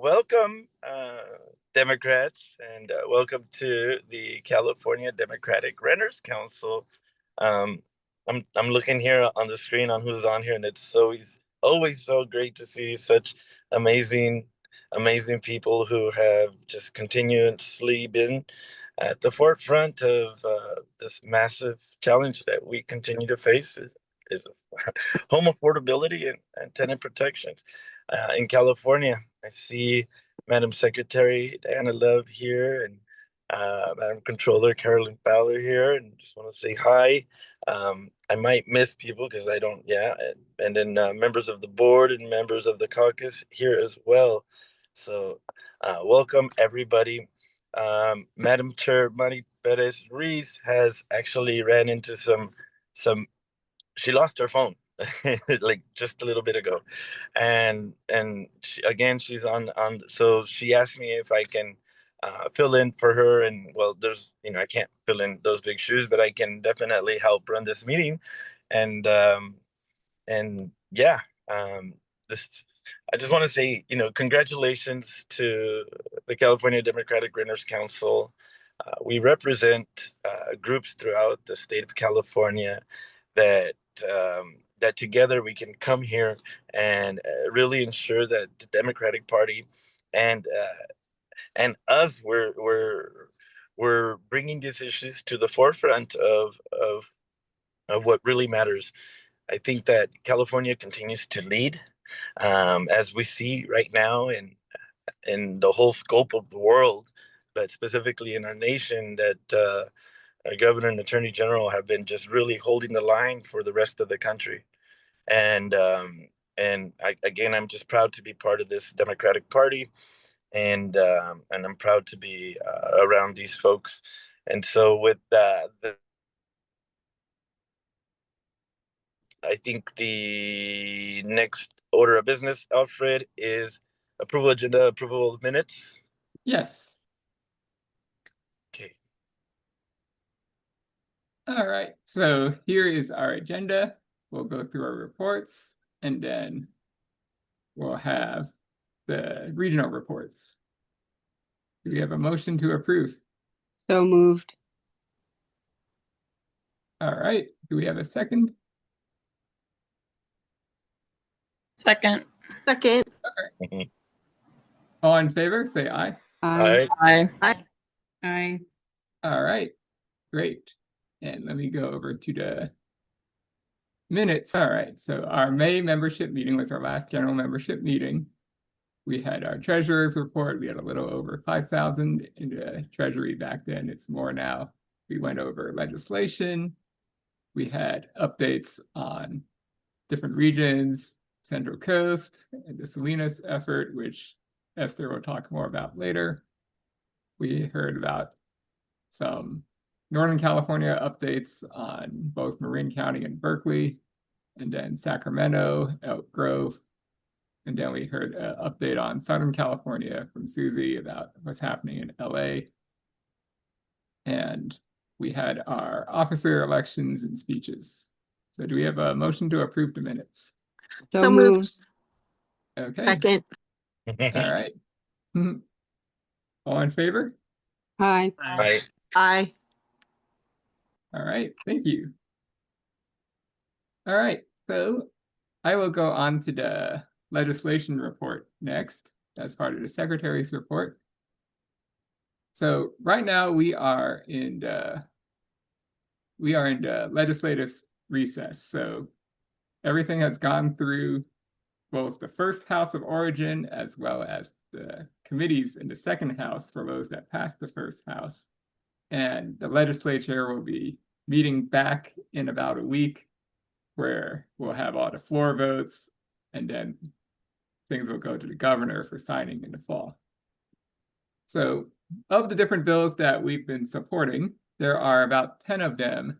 welcome, Democrats, and welcome to the California Democratic Renters Council. I'm looking here on the screen on who's on here, and it's always so great to see such amazing people who have just continuously been at the forefront of this massive challenge that we continue to face is home affordability and tenant protections in California. I see Madam Secretary Diana Love here, and Madam Controller Carolyn Fowler here, and just want to say hi. I might miss people because I don't, and then members of the board and members of the caucus here as well. So welcome everybody. Madam Chair Mari Perez Ruiz has actually ran into some she lost her phone like just a little bit ago, and she's on, so she asked me if I can fill in for her. And well, there's, I can't fill in those big shoes, but I can definitely help run this meeting. And yeah, this I just want to say, congratulations to the California Democratic Renters Council. We represent groups throughout the state of California that that together we can come here and really ensure that the Democratic Party and us, we're bringing these issues to the forefront of what really matters. I think that California continues to lead, as we see right now in the whole scope of the world, but specifically in our nation, that our governor and attorney general have been just really holding the line for the rest of the country. And again, I'm just proud to be part of this Democratic Party, and I'm proud to be around these folks. And so with I think the next order of business, Alfred, is approval of minutes. Yes. Okay. All right. So here is our agenda. We'll go through our reports, and then we'll have the regional reports. Do we have a motion to approve? So moved. All right. Do we have a second? Second. Second. Okay. All in favor, say aye. Aye. Aye. Aye. All right. Great. And let me go over to the minutes. All right. So our May membership meeting was our last general membership meeting. We had our treasurer's report. We had a little over 5,000 in the treasury back then. It's more now. We went over legislation. We had updates on different regions, Central Coast, and the Salinas effort, which Esther will talk more about later. We heard about some Northern California updates on both Marin County and Berkeley, and then Sacramento, Elk Grove. And then we heard an update on Southern California from Susie about what's happening in LA. And we had our officer elections and speeches. So do we have a motion to approve the minutes? So moved. Okay. Second. All right. All in favor? Aye. Aye. Aye. All right. Thank you. All right. So I will go on to the legislation report next as part of the secretary's report. So right now we are in the legislative recess. So everything has gone through both the first House of Origin as well as the committees in the second House for those that passed the first House. And the legislature will be meeting back in about a week, where we'll have all the floor votes, and then things will go to the governor for signing in the fall. So of the different bills that we've been supporting, there are about 10 of them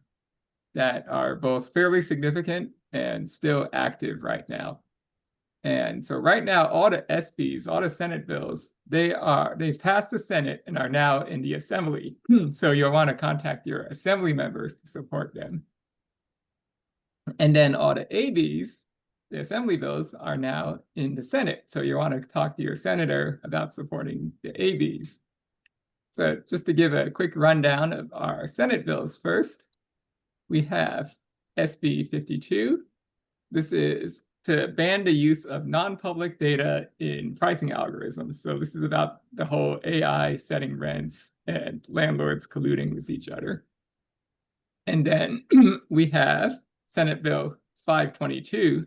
that are both fairly significant and still active right now. And so right now, all the SBs, all the Senate bills, they've passed the Senate and are now in the Assembly. So you'll want to contact your Assembly members to support them. And then all the ABs, the assembly bills are now in the Senate. So you want to talk to your senator about supporting the ABs. So just to give a quick rundown of our Senate bills first, we have SB 52. This is to ban the use of non-public data in pricing algorithms. So this is about the whole AI setting rents and landlords colluding with each other. And then we have Senate Bill 522.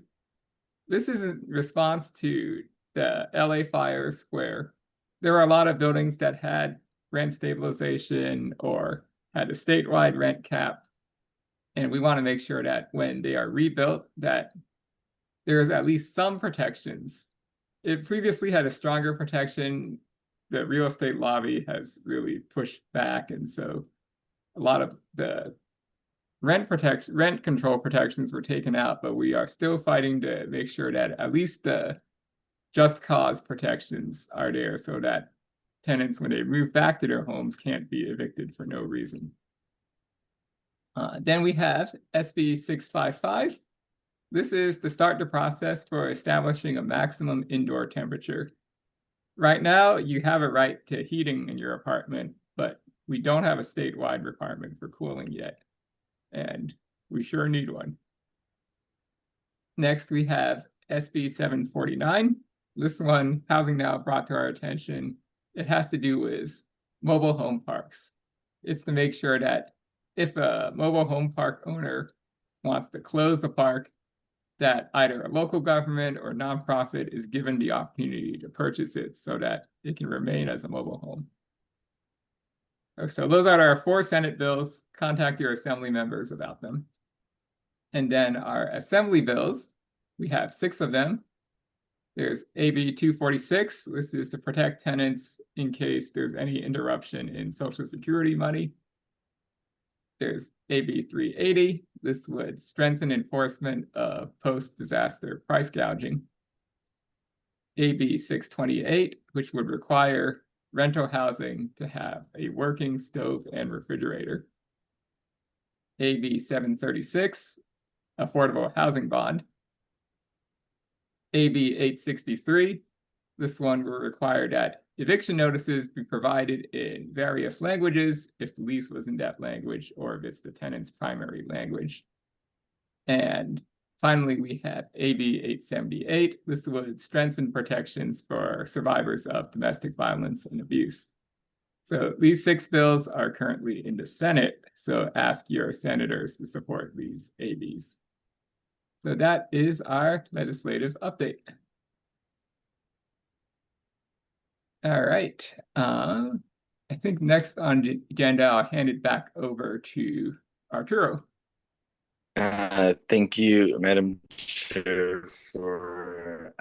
This is in response to the LA fires, where there were a lot of buildings that had rent stabilization or had a statewide rent cap. And we want to make sure that when they are rebuilt, that there is at least some protections. It previously had a stronger protection. The real estate lobby has really pushed back. And so a lot of the rent control protections were taken out, but we are still fighting to make sure that at least the just cause protections are there so that tenants, when they move back to their homes, can't be evicted for no reason. Then we have SB 655. This is to start the process for establishing a maximum indoor temperature. Right now, you have a right to heating in your apartment, but we don't have a statewide requirement for cooling yet. And we sure need one. Next, we have SB 749. This one, Housing Now, brought to our attention. It has to do with mobile home parks. It's to make sure that if a mobile home park owner wants to close the park, that either a local government or nonprofit is given the opportunity to purchase it so that it can remain as a mobile home. So those are our 4 Senate bills. Contact your assembly members about them. And then our assembly bills, we have 6 of them. There's AB 246. This is to protect tenants in case there's any interruption in Social Security money. There's AB 380. This would strengthen enforcement of post-disaster price gouging. AB 628, which would require rental housing to have a working stove and refrigerator. AB 736, affordable housing bond. AB 863, this one will require that eviction notices be provided in various languages if the lease was in that language or if it's the tenant's primary language. And finally, we have AB 878. This would strengthen protections for survivors of domestic violence and abuse. So these 6 bills are currently in the Senate, so ask your senators to support these ABs. So that is our legislative update. All right. I think next on the agenda, I'll hand it back over to Arturo. Thank you, Madam Chair, for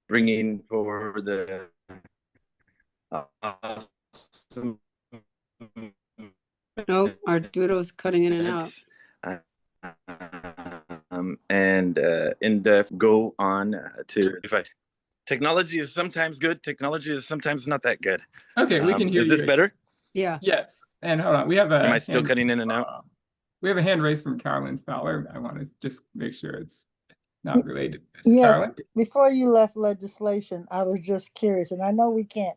bringing forward the awesome. Oh, Arturo's cutting in and out. And in-depth go on to technology is sometimes good, technology is sometimes not that good. Okay, we can hear you. Is this better? Yeah. Yes. And hold on, we have a Am I still cutting in and out? We have a hand raised from Carolyn Fowler. I want to just make sure it's not related. Yes, Carolyn? before you left legislation, I was just curious, and I know we can't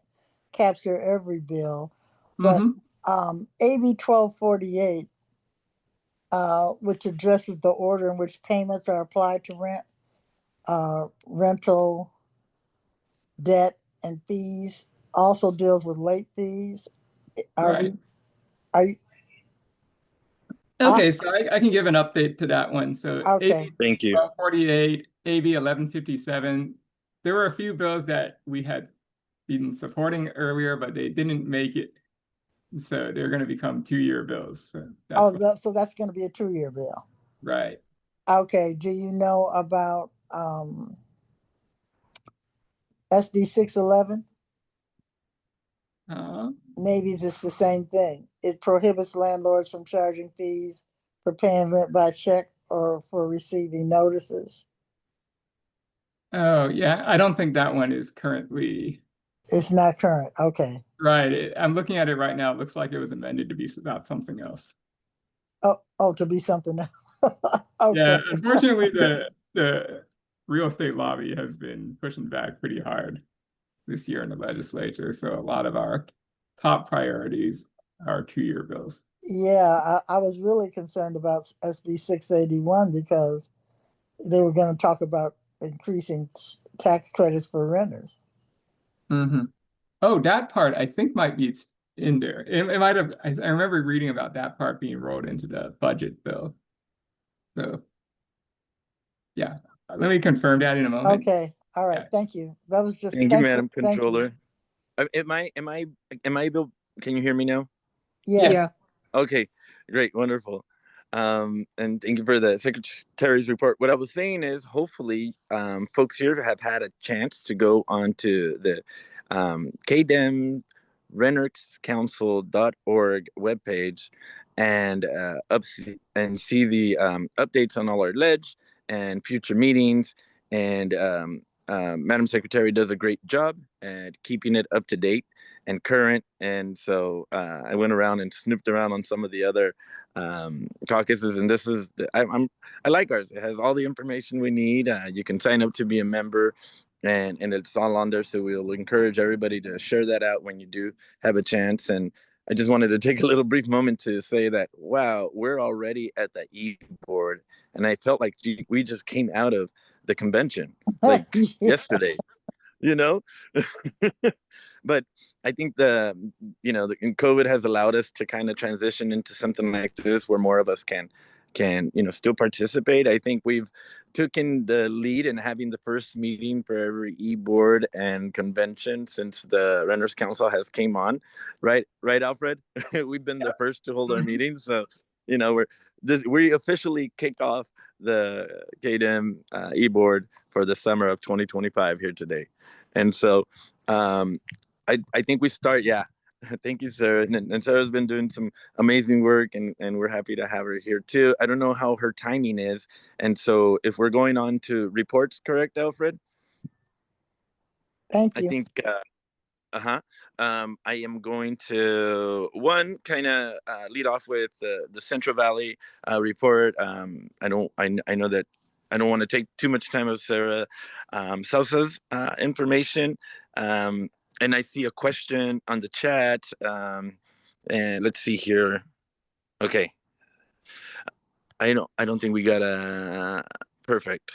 capture every bill, but AB 1248, which addresses the order in which payments are applied to rent, rental, debt, and fees, also deals with late fees. Right. Okay, so I can give an update to that one. So okay. AB Thank you. 1248, AB 1157, there were a few bills that we had been supporting earlier, but they didn't make it. So they're going to become 2-year bills. So so that's going to be a 2-year bill. Right. Okay. Do you know about SB 611? Maybe it's the same thing. It prohibits landlords from charging fees for paying rent by check or for receiving notices. Oh, yeah. I don't think that one is currently. It's not current. Okay. Right. I'm looking at it right now. It looks like it was amended to be about something else. Oh, to be something else. Okay. Yeah. Unfortunately, the real estate lobby has been pushing back pretty hard this year in the legislature. So a lot of our top priorities are 2-year bills. Yeah, I was really concerned about SB 681 because they were going to talk about increasing tax credits for renters. Mm-hmm. Oh, that part I think might be in there. It might have. I remember reading about that part being rolled into the budget bill. So, yeah, let me confirm that in a moment. Okay, all right, Yeah. thank you. That was just Thank you, Madam thank you. Controller. Am I able? Can you hear me now? Yes. Yeah. Okay, great, wonderful. And thank you for the Secretary's report. What I was saying is, hopefully, folks here have had a chance to go onto the KDEM renterscouncil.org webpage and see the updates on all our ledge and future meetings. And Madam Secretary does a great job at keeping it up to date and current. And so I went around and snooped around on some of the other caucuses, and this is I like ours. It has all the information we need. You can sign up to be a member, and it's all on there. So we'll encourage everybody to share that out when you do have a chance. And I just wanted to take a little brief moment to say that wow, we're already at the e-board, and I felt like we just came out of the convention like Yeah. yesterday. You know. But I think the COVID has allowed us to kind of transition into something like this where more of us can still participate. I think we've taken the lead in having the first meeting for every e-board and convention since the Renters Council has came on, right Alfred? We've been the first to hold our meetings, so we officially kick off the KDEM e-board for the summer of 2025 here today. And so I think we start, yeah. Thank you, Sarah. And Sarah's been doing some amazing work, and we're happy to have her here too. I don't know how her timing is. And so if we're going on to reports, correct, Alfred? Thank I you. think, I am going to kind of lead off with the Central Valley report. I know that I don't want to take too much time of Sarah Sousa's information. And I see a question on the chat. And let's see here. Okay. I don't think we got a perfect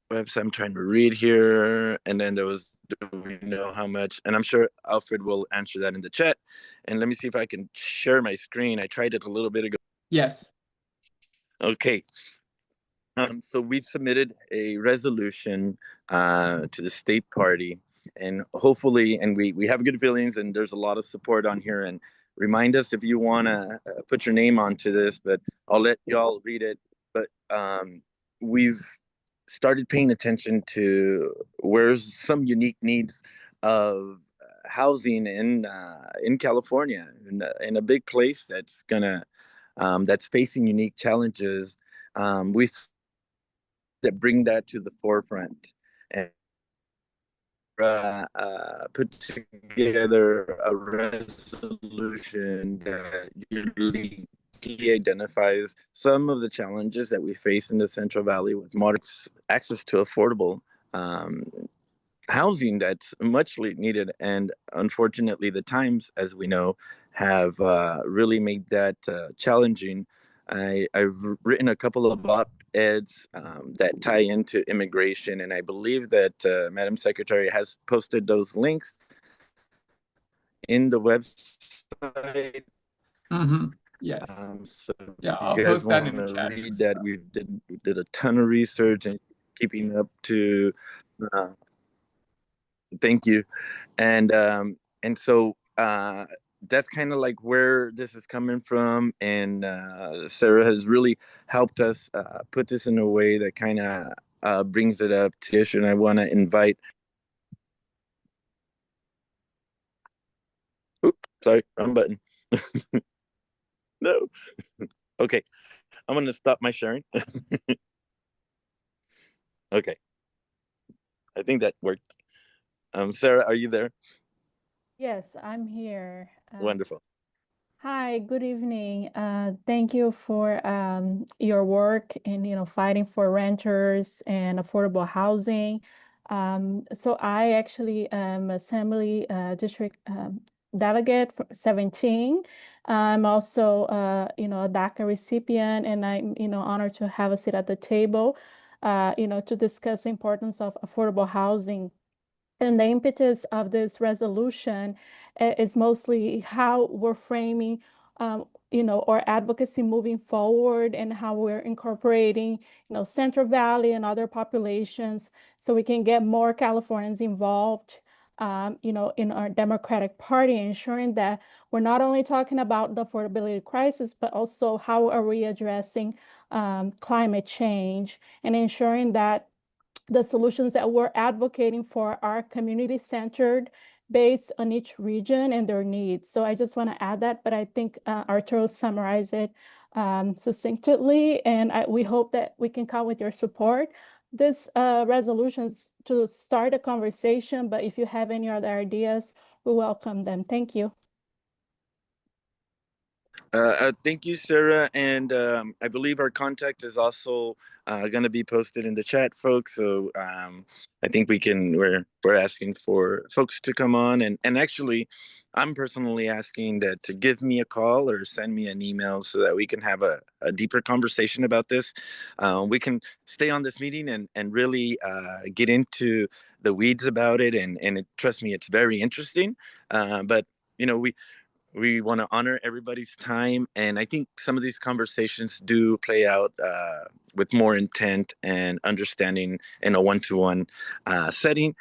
website. I'm trying to read here. And then there was, do we know how much? And I'm sure Alfred will answer that in the chat. And let me see if I can share my screen. I tried it a little bit ago. Yes. Okay. So we've submitted a resolution to the state party, and hopefully, and we have good feelings, and there's a lot of support on here. And remind us if you want to put your name onto this, but I'll let y'all read it. But we've started paying attention to where's some unique needs of housing in California, in a big place that's facing unique challenges. We that bring that to the forefront and put together a resolution that usually identifies some of the challenges that we face in the Central Valley with moderate access to affordable housing that's much needed. And unfortunately, the times, as we know, have really made that challenging. I've written a couple of op-eds that tie into immigration, and I believe that Madam Secretary has posted those links in the website. Mm-hmm. Yes. So yeah, if I'll you guys post that in want the to chat. read that, we did a ton of research and keeping up to. Thank you. And so that's kind of like where this is coming from, and Sarah has really helped us put this in a way that kind of brings it up to issue. And I want to invite. Oops, sorry, wrong button. No. Okay, I'm going to stop my sharing. Okay, I think that worked. Sarah, are you there? Yes, I'm here. Wonderful. Hi, good evening. Thank you for your work in fighting for renters and affordable housing. So I actually am Assembly District Delegate for 17. I'm also a DACA recipient, and I'm honored to have a seat at the table, to discuss the importance of affordable housing. And the impetus of this resolution is mostly how we're framing, our advocacy moving forward and how we're incorporating, Central Valley and other populations so we can get more Californians involved, in our Democratic Party, ensuring that we're not only talking about the affordability crisis, but also how are we addressing climate change and ensuring that the solutions that we're advocating for are community-centered based on each region and their needs. So I just want to add that, but I think Arturo summarized it succinctly, and we hope that we can count with your support. This resolution is to start a conversation, but if you have any other ideas, we welcome them. Thank you. Thank you, Sarah. And I believe our contact is also going to be posted in the chat, folks. So I think we're asking for folks to come on. And actually, I'm personally asking to give me a call or send me an email so that we can have a deeper conversation about this. We can stay on this meeting and really get into the weeds about it. And trust me, it's very interesting. But, we want to honor everybody's time, and I think some of these conversations do play out with more intent and understanding in a one-to-one setting.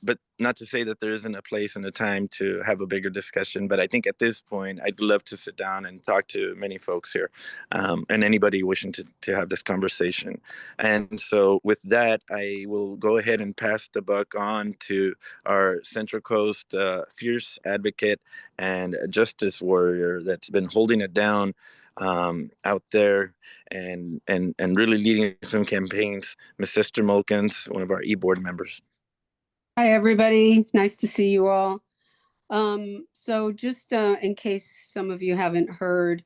But not to say that there isn't a place and a time to have a bigger discussion, but I think at this point I'd love to sit down and talk to many folks here, and anybody wishing to have this conversation. And so with that, I will go ahead and pass the buck on to our Central Coast fierce advocate and justice warrior that's been holding it down out there and really leading some campaigns, Miss Sister Mulkins, one of our e-board members. Hi, everybody. Nice to see you all. So just in case some of you haven't heard,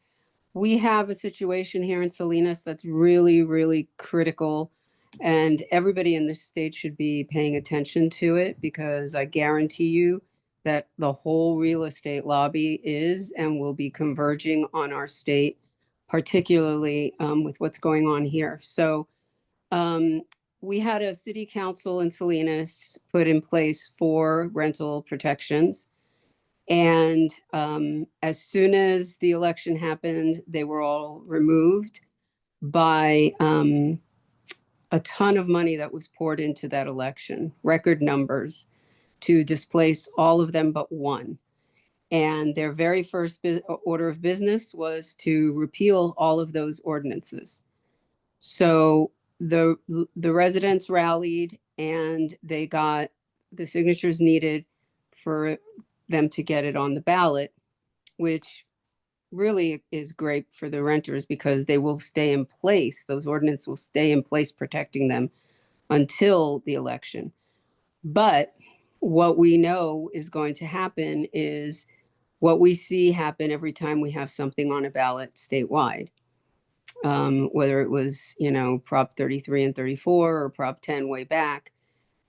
we have a situation here in Salinas that's really, really critical, and everybody in this state should be paying attention to it, because I guarantee you that the whole real estate lobby is and will be converging on our state, particularly with what's going on here. So we had a city council in Salinas put in place for rental protections. And as soon as the election happened, they were all removed by a ton of money that was poured into that election, record numbers, to displace all of them but one. And their very first order of business was to repeal all of those ordinances. So the residents rallied and they got the signatures needed for them to get it on the ballot, which really is great for the renters because they will stay in place. Those ordinances will stay in place protecting them until the election. But what we know is going to happen is what we see happen every time we have something on a ballot statewide. Whether it was, Prop 33 and 34 or Prop 10 way back,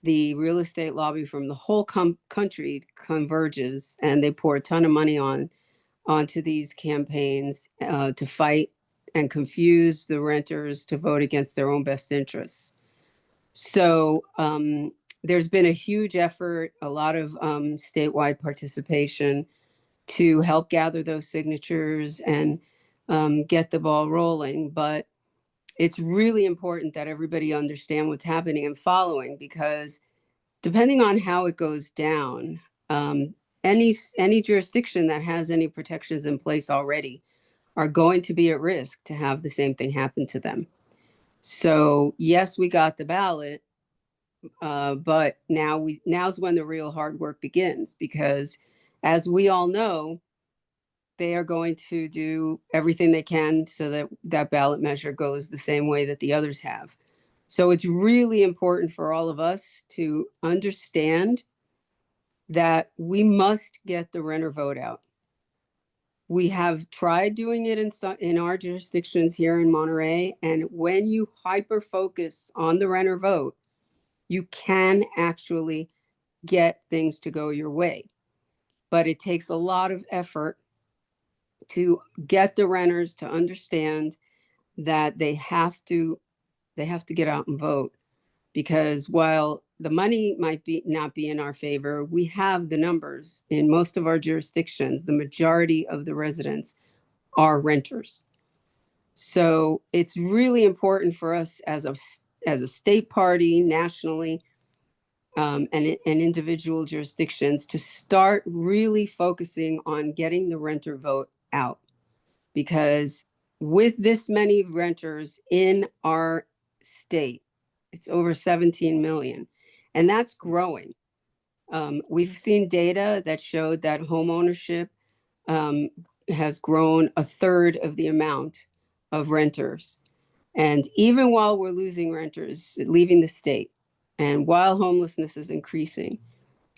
the real estate lobby from the whole country converges, and they pour a ton of money onto these campaigns to fight and confuse the renters to vote against their own best interests. So there's been a huge effort, a lot of statewide participation to help gather those signatures and get the ball rolling. But it's really important that everybody understand what's happening and following, because depending on how it goes down, any jurisdiction that has any protections in place already are going to be at risk to have the same thing happen to them. So yes, we got the ballot, but now's when the real hard work begins, because as we all know, they are going to do everything they can so that that ballot measure goes the same way that the others have. So it's really important for all of us to understand that we must get the renter vote out. We have tried doing it in our jurisdictions here in Monterey, and when you hyper focus on the renter vote, you can actually get things to go your way. But it takes a lot of effort to get the renters to understand that they have to get out and vote, because while the money might not be in our favor, we have the numbers in most of our jurisdictions. The majority of the residents are renters. So it's really important for us as a state party, nationally, and individual jurisdictions to start really focusing on getting the renter vote out. Because with this many renters in our state, it's over 17 million, and that's growing. We've seen data that showed that home ownership has grown a third of the amount of renters. And even while we're losing renters leaving the state, and while homelessness is increasing,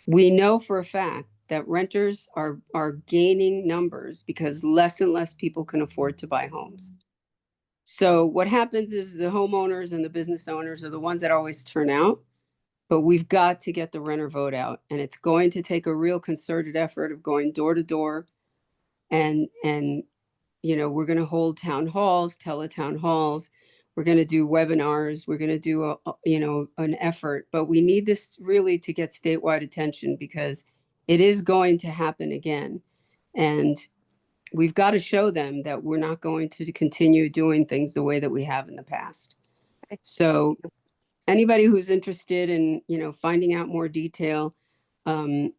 we know for a fact that renters are gaining numbers because less and less people can afford to buy homes. So what happens is the homeowners and the business owners are the ones that always turn out, but we've got to get the renter vote out. And it's going to take a real concerted effort of going door to door. And we're going to hold town halls, teletown halls. We're going to do webinars. We're going to do an effort, but we need this really to get statewide attention, because it is going to happen again. And we've got to show them that we're not going to continue doing things the way that we have in the past. So anybody who's interested in, finding out more detail,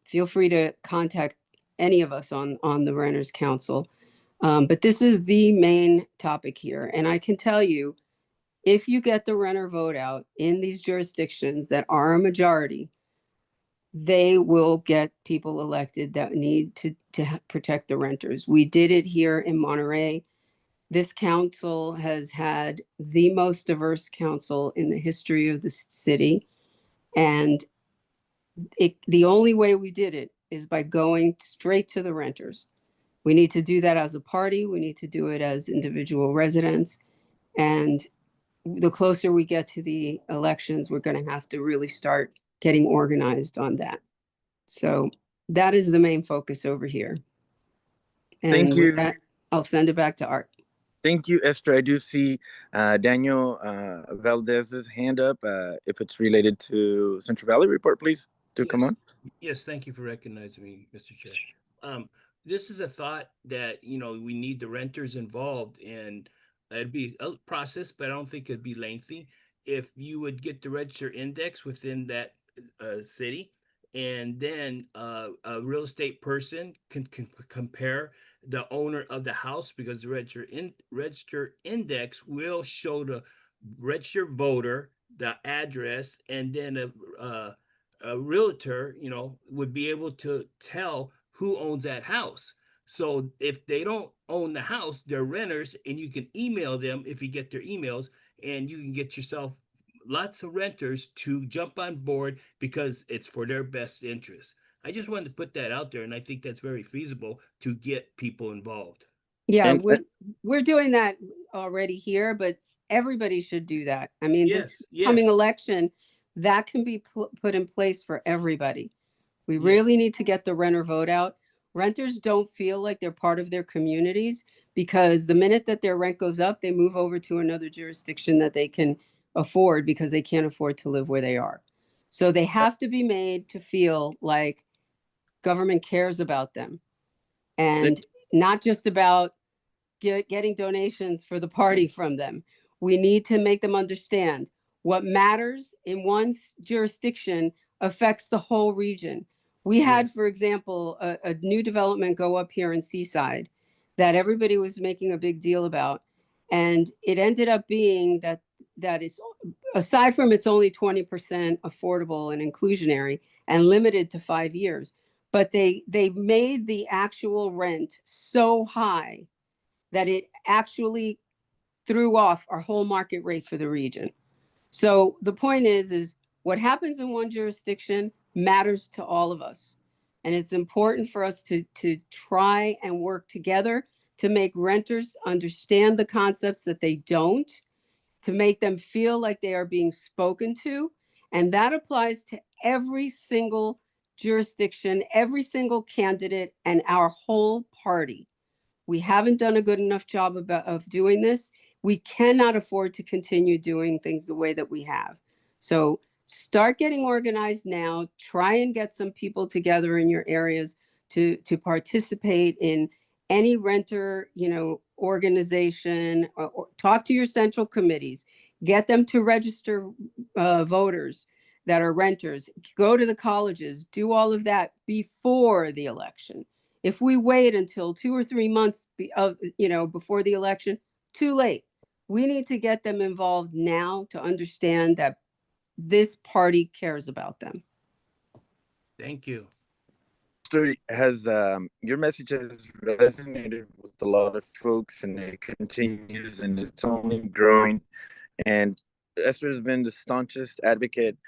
feel free to contact any of us on the Renters Council. But this is the main topic here. And I can tell you, if you get the renter vote out in these jurisdictions that are a majority, they will get people elected that need to protect the renters. We did it here in Monterey. This council has had the most diverse council in the history of the city. And the only way we did it is by going straight to the renters. We need to do that as a party. We need to do it as individual residents. And the closer we get to the elections, we're going to have to really start getting organized on that. So that is the main focus over here. And Thank you. With that, I'll send it back to Art. Thank you, Esther. I do see Daniel Valdez's hand up. If it's related to Central Valley Report, please come on. Yes, thank you for recognizing me, Mr. Chair. This is a thought that, we need the renters involved, and it'd be a process, but I don't think it'd be lengthy. If you would get the register index within that city, and then a real estate person can compare the owner of the house, because the register index will show the registered voter, the address, and then a realtor, would be able to tell who owns that house. So if they don't own the house, they're renters, and you can email them if you get their emails, and you can get yourself lots of renters to jump on board, because it's for their best interest. I just wanted to put that out there, and I think that's very feasible to get people involved. Yeah, we're doing that already here, but everybody should do that. I mean, this coming election, that can be put in place for everybody. We really need to get the renter vote out. Renters don't feel like they're part of their communities, because the minute that their rent goes up, they move over to another jurisdiction that they can afford, because they can't afford to live where they are. So they have to be made to feel like government cares about them, and not just about getting donations for the party from them. We need to make them understand what matters in one jurisdiction affects the whole region. We had, for example, a new development go up here in Seaside that everybody was making a big deal about. And it ended up being that is, aside from it's only 20% affordable and inclusionary and limited to 5 years, but they made the actual rent so high that it actually threw off our whole market rate for the region. So the point is what happens in one jurisdiction matters to all of us. And it's important for us to try and work together to make renters understand the concepts that they don't, to make them feel like they are being spoken to. And that applies to every single jurisdiction, every single candidate, and our whole party. We haven't done a good enough job of doing this. We cannot afford to continue doing things the way that we have. So start getting organized now. Try and get some people together in your areas to participate in any renter, organization, or talk to your central committees. Get them to register voters that are renters. Go to the colleges. Do all of that before the election. If we wait until 2 or 3 months before the election, too late. We need to get them involved now to understand that this party cares about them. Thank you. Has your message has resonated with a lot of folks, and it continues, and it's only growing. And Esther has been the staunchest advocate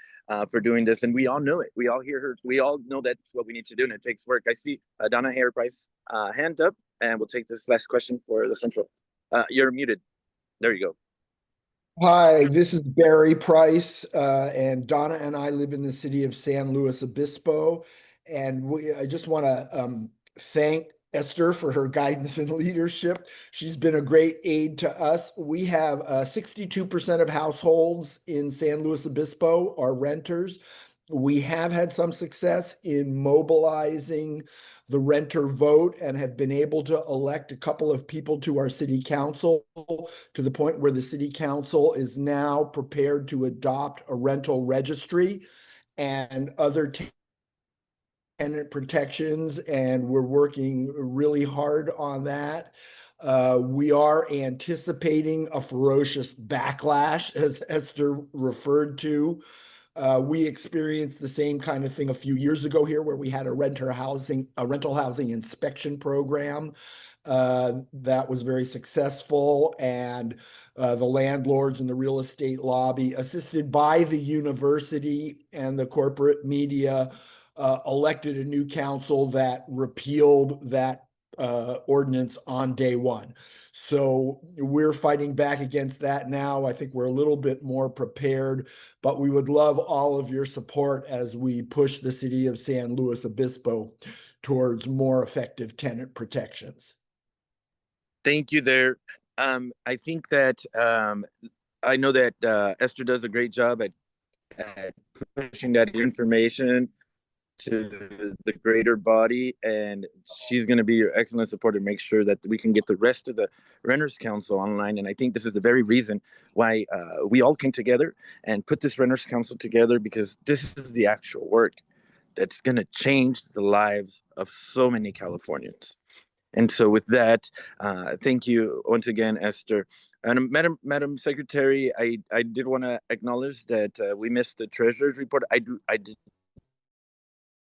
for doing this, and we all know it. We all hear her. We all know that's what we need to do, and it takes work. I see Donna Hare Price hand up, and we'll take this last question for the central. You're muted. There you go. Hi, this is Barry Price, and Donna and I live in the city of San Luis Obispo, and I just want to thank Esther for her guidance and leadership. She's been a great aid to us. We have 62% of households in San Luis Obispo are renters. We have had some success in mobilizing the renter vote and have been able to elect a couple of people to our city council, to the point where the city council is now prepared to adopt a rental registry and other tenant protections, and we're working really hard on that. We are anticipating a ferocious backlash, as Esther referred to. We experienced the same kind of thing a few years ago here, where we had a rental housing inspection program that was very successful, and the landlords and the real estate lobby, assisted by the university and the corporate media, elected a new council that repealed that ordinance on day one. So we're fighting back against that now. I think we're a little bit more prepared, but we would love all of your support as we push the city of San Luis Obispo towards more effective tenant protections. Thank you there. I think that I know that Esther does a great job at pushing that information to the greater body, and she's going to be your excellent supporter to make sure that we can get the rest of the Renters Council online. And I think this is the very reason why we all came together and put this Renters Council together, because this is the actual work that's going to change the lives of so many Californians. And so with that, thank you once again, Esther. And Madam Secretary, I did want to acknowledge that we missed the treasurer's report. I did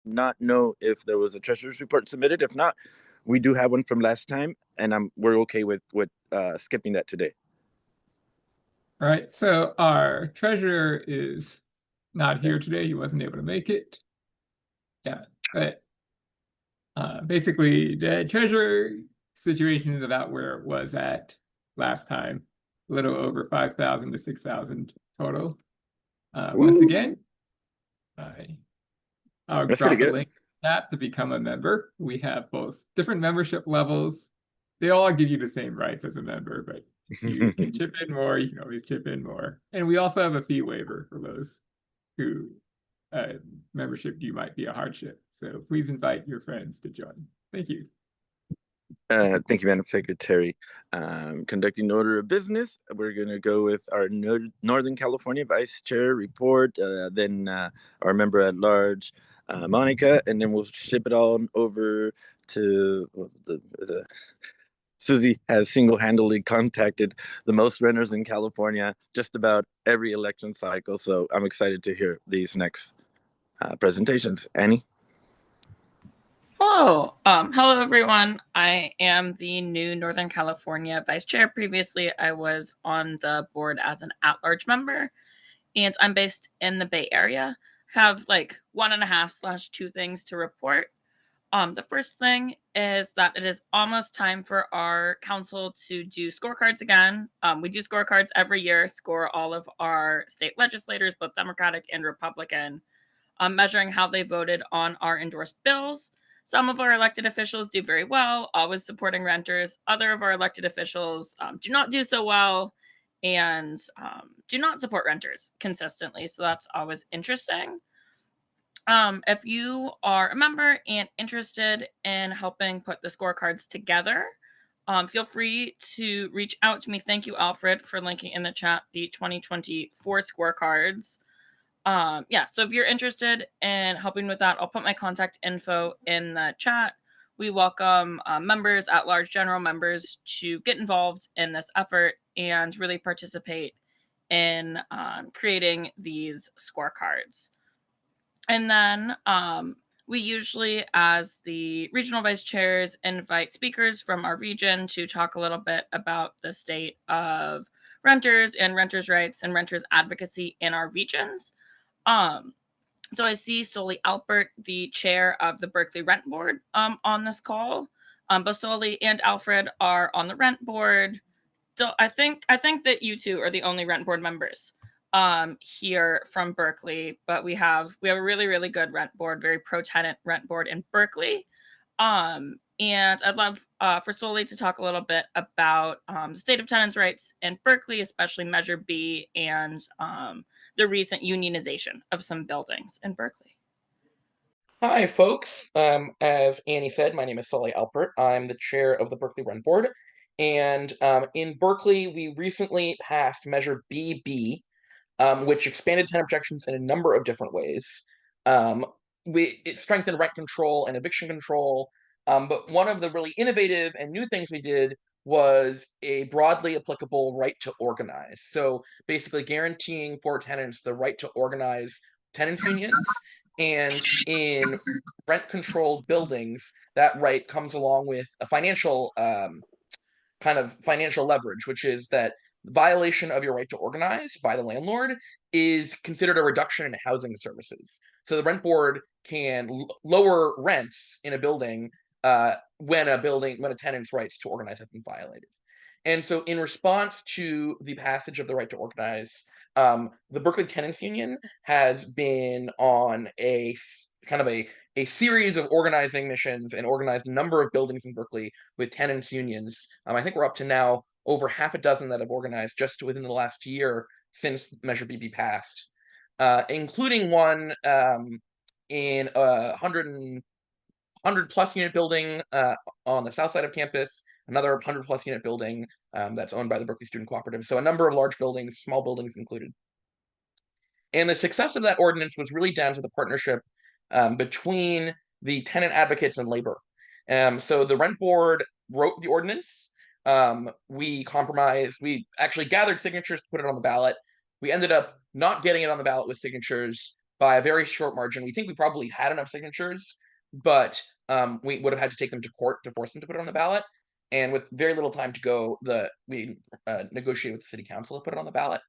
not know if there was a treasurer's report submitted. If not, we do have one from last time, and we're okay with skipping that today. All right, so our treasurer is not here today. He wasn't able to make it. Yeah, but basically the treasurer situation is about where it was at last time, a little over 5,000 to 6,000 total. Once again, I'll drop the link to become a member. We have both different membership levels. They all give you the same rights as a member, but you can chip in more. You can always chip in more. And we also have a fee waiver for those who membership you might be a hardship. So please invite your friends to join. Thank you. Thank you, Madam Secretary. Conducting order of business, we're going to go with our Northern California Vice Chair report, then our member at large, Monica, and then we'll ship it on over to the Susie has single-handedly contacted the most renters in California just about every election cycle. So I'm excited to hear these next presentations. Annie? Hello. Hello, everyone. I am the new Northern California Vice Chair. Previously, I was on the board as an at-large member, and I'm based in the Bay Area. Have like 1.5/2 things to report. The first thing is that it is almost time for our council to do scorecards again. We do scorecards every year, score all of our state legislators, both Democratic and Republican, measuring how they voted on our endorsed bills. Some of our elected officials do very well, always supporting renters. Other of our elected officials do not do so well and do not support renters consistently. So that's always interesting. If you are a member and interested in helping put the scorecards together, feel free to reach out to me. Thank you, Alfred, for linking in the chat the 2024 scorecards. Yeah, so if you're interested in helping with that, I'll put my contact info in the chat. We welcome members, at-large general members, to get involved in this effort and really participate in creating these scorecards. And then we usually, as the regional vice chairs, invite speakers from our region to talk a little bit about the state of renters and renters' rights and renters' advocacy in our regions. So I see Soli Alpert, the chair of the Berkeley Rent Board, on this call. Both Soli and Alfred are on the Rent Board. So I think that you two are the only Rent Board members here from Berkeley, but we have a really good Rent Board, very pro-tenant Rent Board in Berkeley. And I'd love for Soli to talk a little bit about the state of tenants' rights in Berkeley, especially Measure B and the recent unionization of some buildings in Berkeley. Hi, folks. As Annie said, my name is Sully Alpert. I'm the chair of the Berkeley Rent Board. And in Berkeley, we recently passed Measure BB, which expanded tenant protections in a number of different ways. It strengthened rent control and eviction control. But one of the really innovative and new things we did was a broadly applicable right to organize. So basically guaranteeing for tenants the right to organize tenants unions. And in rent-controlled buildings, that right comes along with a financial kind of financial leverage, which is that violation of your right to organize by the landlord is considered a reduction in housing services. So the rent board can lower rents in a building when a tenant's rights to organize have been violated. And so in response to the passage of the right to organize, the Berkeley Tenants Union has been on a kind of a series of organizing missions and organized a number of buildings in Berkeley with tenants unions. I think we're up to now over half a dozen that have organized just within the last year since Measure BB passed, including one in a 100 plus unit building on the south side of campus, another 100 plus unit building that's owned by the Berkeley Student Cooperative. So a number of large buildings, small buildings included. And the success of that ordinance was really down to the partnership between the tenant advocates and labor. So the rent board wrote the ordinance. We compromised. We actually gathered signatures to put it on the ballot. We ended up not getting it on the ballot with signatures by a very short margin. We think we probably had enough signatures, but we would have had to take them to court to force them to put it on the ballot. And with very little time to go, we negotiated with the city council to put it on the ballot.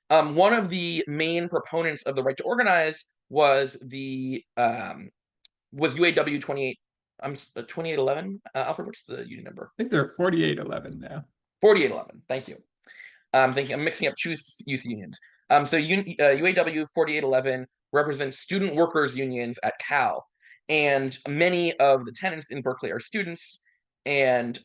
One of the main proponents of the right to organize was UAW 2811. Alfred, what's the union number? I think they're 4811 now. 4811. Thank you. I'm mixing up two youth unions. So UAW 4811 represents student workers unions at Cal, and many of the tenants in Berkeley are students, and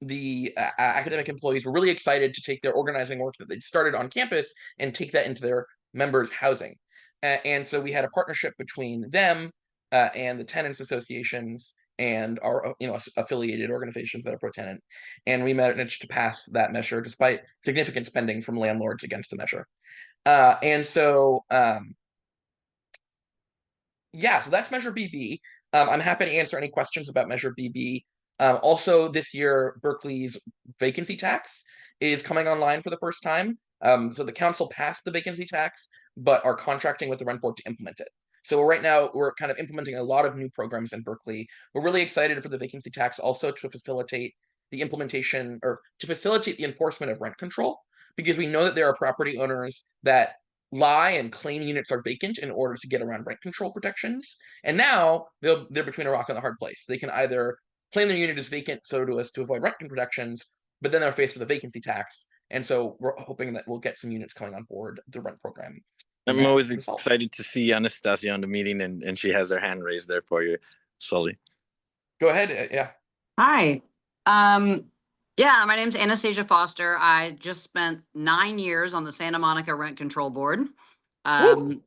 the academic employees were really excited to take their organizing work that they'd started on campus and take that into their members' housing. And so we had a partnership between them and the tenants associations and our affiliated organizations that are pro-tenant. And we managed to pass that measure despite significant spending from landlords against the measure. And so, yeah, so that's Measure BB. I'm happy to answer any questions about Measure BB. Also, this year, Berkeley's vacancy tax is coming online for the first time. So the council passed the vacancy tax, but are contracting with the rent board to implement it. So right now, we're kind of implementing a lot of new programs in Berkeley. We're really excited for the vacancy tax also to facilitate the implementation or to facilitate the enforcement of rent control, because we know that there are property owners that lie and claim units are vacant in order to get around rent control protections. And now they're between a rock and a hard place. They can either claim their unit is vacant so as to avoid rent protections, but then they're faced with a vacancy tax. And so we're hoping that we'll get some units coming on board the rent program. I'm always excited to see Anastasia on the meeting, and she has her hand raised there for you, Sully. Go ahead. Yeah. Hi. Yeah, my name's Anastasia Foster. I just spent 9 years on the Santa Monica Rent Control Board. And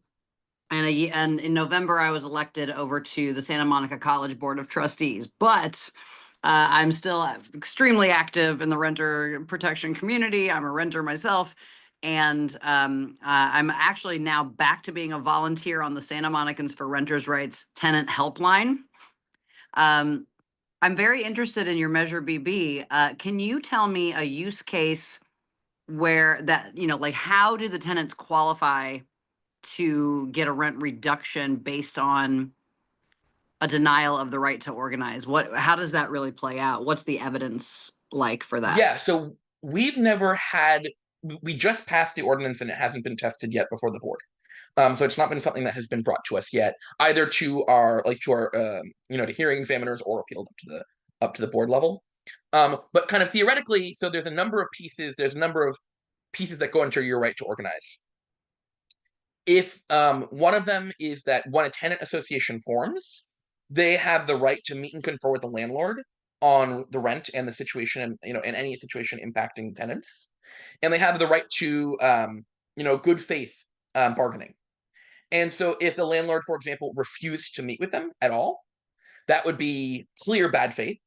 in November, I was elected over to the Santa Monica College Board of Trustees. But I'm still extremely active in the renter protection community. I'm a renter myself. And I'm actually now back to being a volunteer on the Santa Monicans for Renters' Rights Tenant Helpline. I'm very interested in your Measure BB. Can you tell me a use case where that, like how do the tenants qualify to get a rent reduction based on a denial of the right to organize? How does that really play out? What's the evidence like for that? Yeah, so we've never had, we just passed the ordinance and it hasn't been tested yet before the board. So it's not been something that has been brought to us yet, either to our to hearing examiners or appealed up to the board level. But kind of theoretically, so there's a number of pieces that go into your right to organize. If one of them is that when a tenant association forms, they have the right to meet and confer with the landlord on the rent and the situation, in any situation impacting tenants, and they have the right to good faith bargaining. And so if the landlord, for example, refused to meet with them at all, that would be clear bad faith.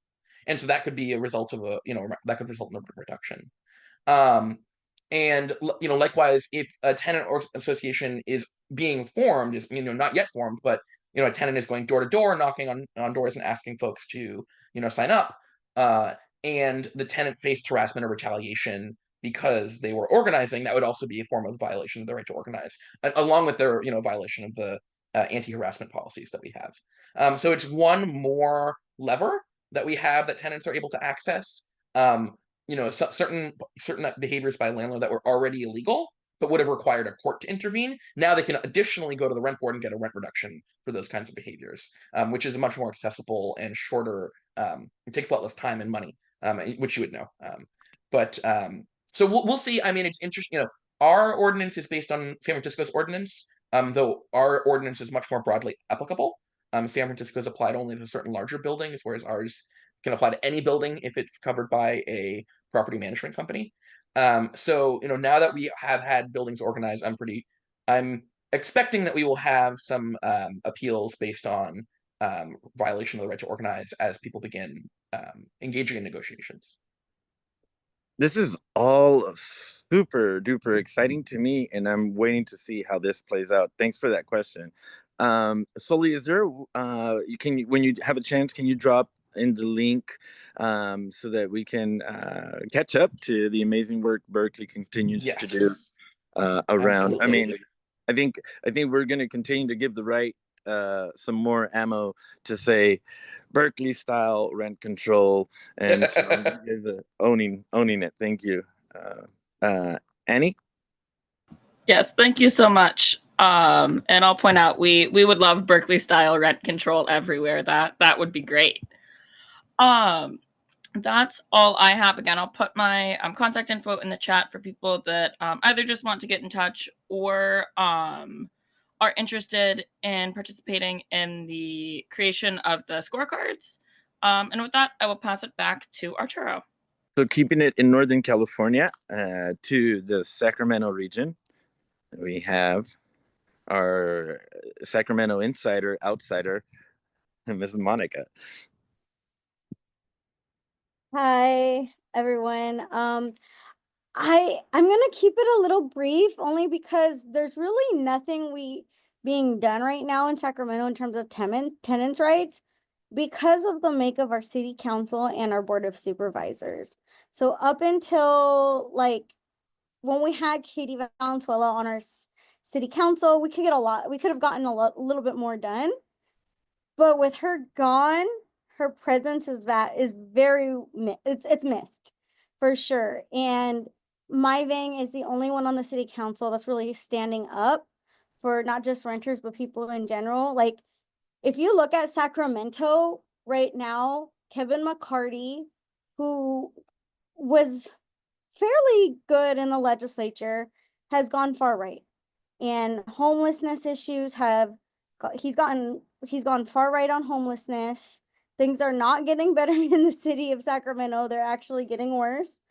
And so that could be a result of that could result in a rent reduction. And likewise, if a tenant or association is being formed, is not yet formed, but a tenant is going door to door, knocking on doors and asking folks to sign up, and the tenant faced harassment or retaliation because they were organizing, that would also be a form of violation of the right to organize, along with their violation of the anti-harassment policies that we have. So it's one more lever that we have that tenants are able to access. Certain behaviors by a landlord that were already illegal but would have required a court to intervene. Now they can additionally go to the rent board and get a rent reduction for those kinds of behaviors, which is much more accessible and shorter. It takes a lot less time and money, which you would know. So we'll see. I mean, it's interesting. Our ordinance is based on San Francisco's ordinance, though our ordinance is much more broadly applicable. San Francisco's applied only to certain larger buildings, whereas ours can apply to any building if it's covered by a property management company. So now that we have had buildings organized, I'm expecting that we will have some appeals based on violation of the right to organize as people begin engaging in negotiations. This is all super duper exciting to me, and I'm waiting to see how this plays out. Thanks for that question. Sully, is there when you have a chance, can you drop in the link so that we can catch up to the amazing work Berkeley continues to do around? Absolutely. I mean, I think we're going to continue to give the right some more ammo to say Berkeley style rent control, and so you guys are owning it. Thank you. Annie? Yes, thank you so much. And I'll point out we would love Berkeley style rent control everywhere. That would be great. That's all I have. Again, I'll put my contact info in the chat for people that either just want to get in touch or are interested in participating in the creation of the scorecards. And with that, I will pass it back to Arturo. So keeping it in Northern California to the Sacramento region, we have our Sacramento outsider, Ms. Monica. Hi, everyone. I'm gonna keep it a little brief only because there's really nothing being done right now in Sacramento in terms of tenants' rights because of the make of our city council and our board of supervisors. So up until when we had Katie Valenzuela on our city council, we could have gotten a little bit more done. But with her gone, her presence is very it's missed for sure. And Myvang is the only one on the city council that's really standing up for not just renters, but people in general. Like, if you look at Sacramento right now, Kevin McCarty, who was fairly good in the legislature, has gone far right. And homelessness issues he's gone far right on homelessness. Things are not getting better in the city of Sacramento. They're actually getting worse.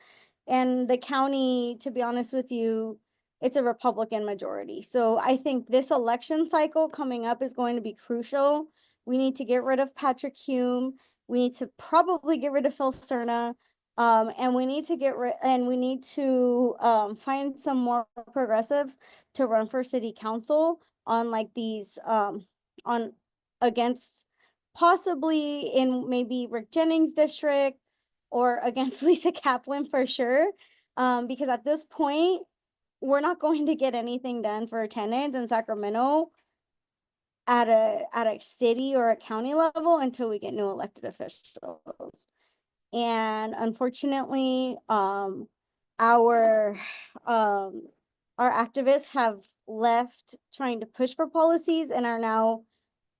And the county, to be honest with you, it's a Republican majority. So I think this election cycle coming up is going to be crucial. We need to get rid of Patrick Hume. We need to probably get rid of Phil Cerna. And we need to find some more progressives to run for city council on like these on against possibly in maybe Rick Jennings' district or against Lisa Kaplan for sure. Because at this point, we're not going to get anything done for tenants in Sacramento at a city or a county level until we get new elected officials. And unfortunately, our activists have left trying to push for policies and are now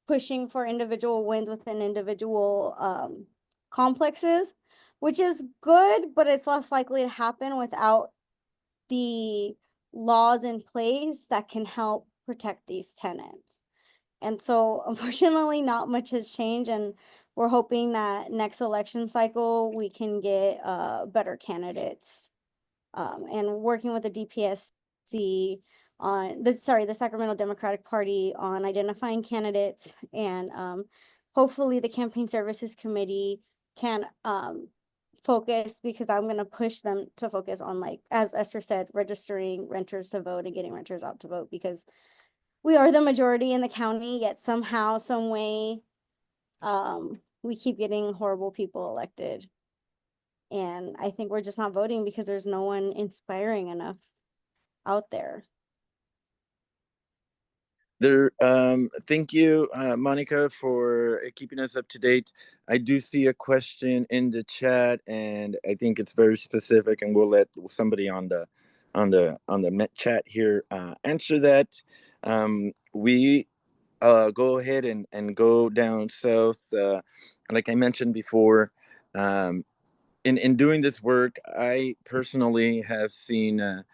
pushing for individual wins within individual complexes, which is good, but it's less likely to happen without the laws in place that can help protect these tenants. And so unfortunately, not much has changed, and we're hoping that next election cycle, we can get better candidates. And working with the DPSC the Sacramento Democratic Party on identifying candidates, and hopefully the Campaign Services Committee can focus, because I'm going to push them to focus on, like, as Esther said, registering renters to vote and getting renters out to vote, because we are the majority in the county, yet somehow, some way, we keep getting horrible people elected. And I think we're just not voting because there's no one inspiring enough out there. Thank you, Monica, for keeping us up to date. I do see a question in the chat, and I think it's very specific, and we'll let somebody on the Met chat here answer that. We go ahead and go down south. Like I mentioned before, in doing this work, I personally have seen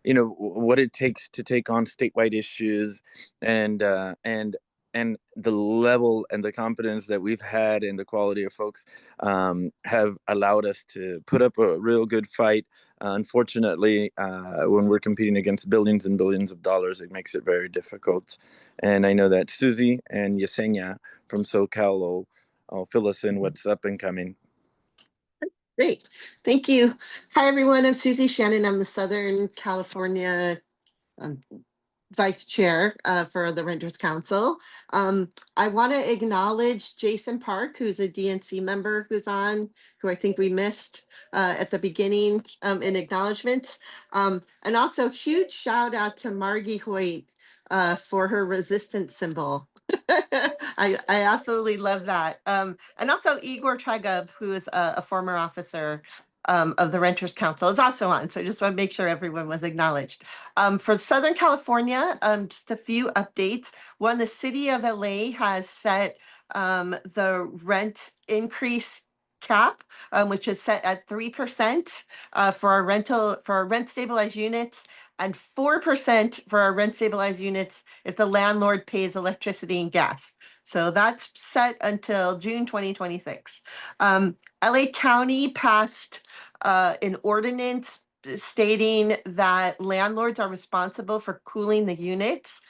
what it takes to take on statewide issues, and the level and the competence that we've had and the quality of folks have allowed us to put up a real good fight. Unfortunately, when we're competing against billions and billions of dollars, it makes it very difficult. And I know that Susie and Yesenia from SoCal will fill us in what's up and coming. Great. Thank you. Hi, everyone. I'm Susie Shannon. I'm the Southern California Vice Chair for the Renters Council. I want to acknowledge Jason Park, who's a DNC member who's on, who I think we missed at the beginning in acknowledgements. And also huge shout out to Margie Hoyt for her resistance symbol. I absolutely love that. And also Igor Tragub, who is a former officer of the Renters Council, is also on. So I just want to make sure everyone was acknowledged. For Southern California, just a few updates. One, the city of LA has set the rent increase cap, which is set at 3% for our rent stabilized units, and 4% for our rent stabilized units if the landlord pays electricity and gas. So that's set until June 2026. LA County passed an ordinance stating that landlords are responsible for cooling the units.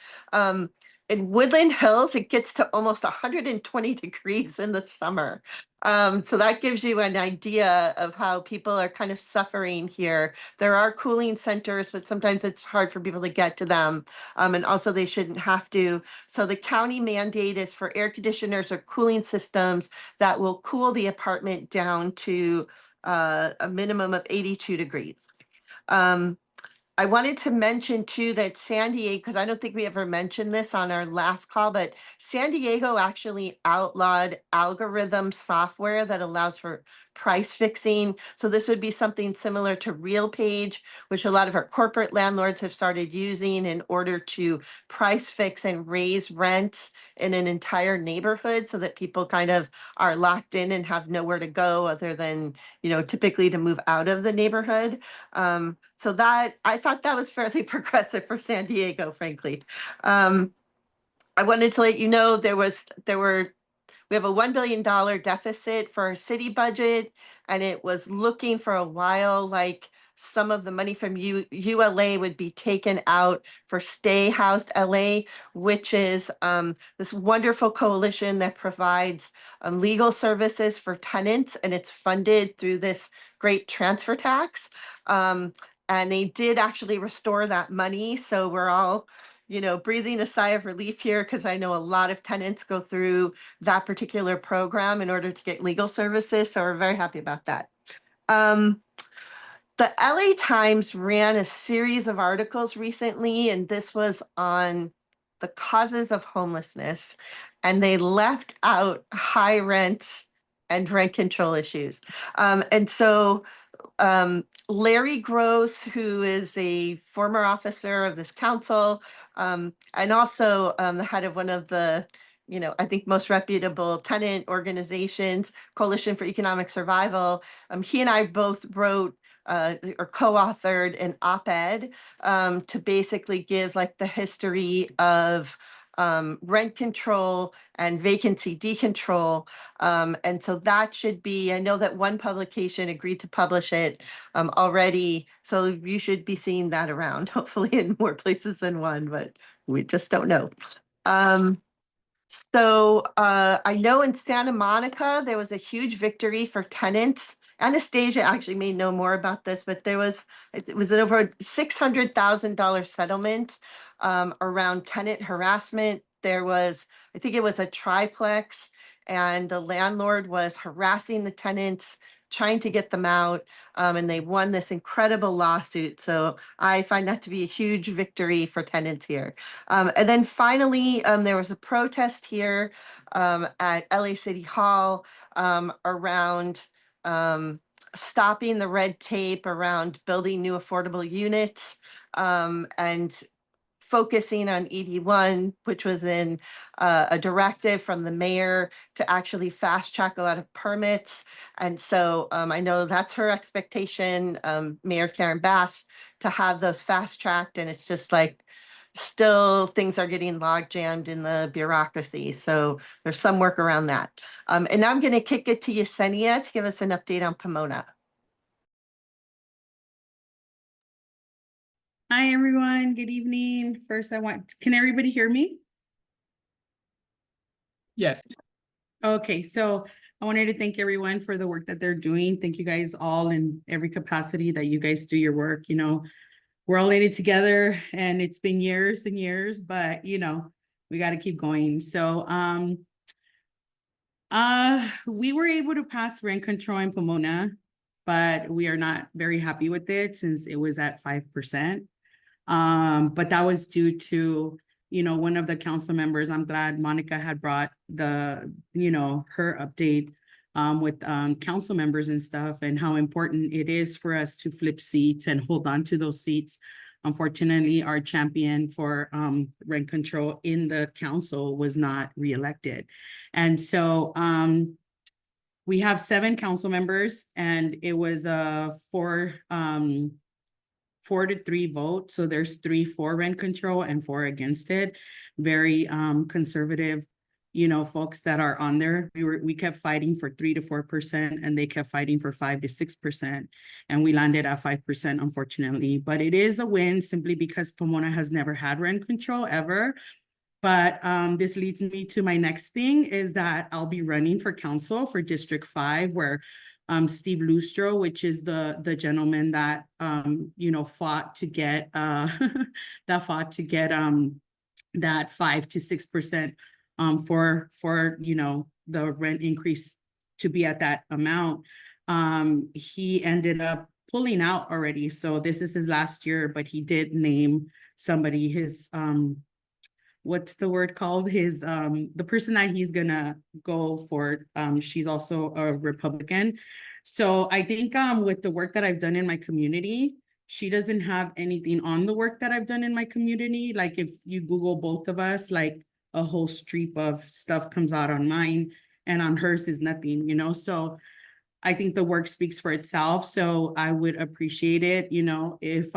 In Woodland Hills, it gets to almost 120 degrees in the summer. So that gives you an idea of how people are kind of suffering here. There are cooling centers, but sometimes it's hard for people to get to them. And also they shouldn't have to. So the county mandate is for air conditioners or cooling systems that will cool the apartment down to a minimum of 82 degrees. I wanted to mention too that San Diego, because I don't think we ever mentioned this on our last call, but San Diego actually outlawed algorithm software that allows for price fixing. So this would be something similar to RealPage, which a lot of our corporate landlords have started using in order to price fix and raise rents in an entire neighborhood so that people kind of are locked in and have nowhere to go other than, you know, typically to move out of the neighborhood. So that I thought that was fairly progressive for San Diego, frankly. I wanted to let you know we have a $1 billion deficit for our city budget, and it was looking for a while like some of the money from ULA would be taken out for Stay Housed LA, which is this wonderful coalition that provides legal services for tenants, and it's funded through this great transfer tax. And they did actually restore that money. So we're all, you know, breathing a sigh of relief here because I know a lot of tenants go through that particular program in order to get legal services. So we're very happy about that. The LA Times ran a series of articles recently, and this was on the causes of homelessness, and they left out high rents and rent control issues. And so Larry Gross, who is a former officer of this council, and also the head of one of the, you know, I think most reputable tenant organizations, Coalition for Economic Survival. He and I both wrote or co-authored an op-ed to basically give like the history of rent control and vacancy decontrol. And so that should be, I know that one publication agreed to publish it already. So you should be seeing that around, hopefully in more places than one, but we just don't know. So I know in Santa Monica, there was a huge victory for tenants. Anastasia actually may know more about this, but it was an over $600,000 settlement around tenant harassment. There was, I think it was a triplex, and the landlord was harassing the tenants, trying to get them out, and they won this incredible lawsuit. So I find that to be a huge victory for tenants here. And then finally, there was a protest here at LA City Hall around stopping the red tape around building new affordable units and focusing on ED1, which was in a directive from the mayor to actually fast track a lot of permits. And so I know that's her expectation, Mayor Karen Bass, to have those fast tracked. And it's just like, still things are getting log jammed in the bureaucracy. So there's some work around that. And now I'm going to kick it to Yesenia to give us an update on Pomona. Hi, everyone. Good evening. First, can everybody hear me? Yes. Okay, so I wanted to thank everyone for the work that they're doing. Thank you guys all in every capacity that you guys do your work. You know, we're all in it together and it's been years and years, but you know, we got to keep going. So, we were able to pass rent control in Pomona, but we are not very happy with it since it was at 5%. But that was due to, you know, one of the council members. I'm glad Monica had brought the, you know, her update with council members and stuff, and how important it is for us to flip seats and hold on to those seats. Unfortunately, our champion for rent control in the council was not reelected. And so we have 7 council members, and it was a 4-3 vote. So there's 3 for rent control and 4 against it. Very conservative, you know, folks that are on there. We kept fighting for 3 to 4%, and they kept fighting for 5 to 6%. And we landed at 5%, unfortunately. But it is a win simply because Pomona has never had rent control ever. But this leads me to my next thing, is that I'll be running for council for District 5, where Steve Lustro, which is the gentleman that you know, fought to get that 5 to 6% for you know, the rent increase to be at that amount. He ended up pulling out already. So this is his last year, but he did name somebody, his what's the word called? His the person that he's gonna go for, she's also a Republican. So I think with the work that I've done in my community, she doesn't have anything on the work that I've done in my community. Like if you Google both of us, like a whole streak of stuff comes out on mine, and on hers is nothing, you know? So I think the work speaks for itself. So I would appreciate it, you know, if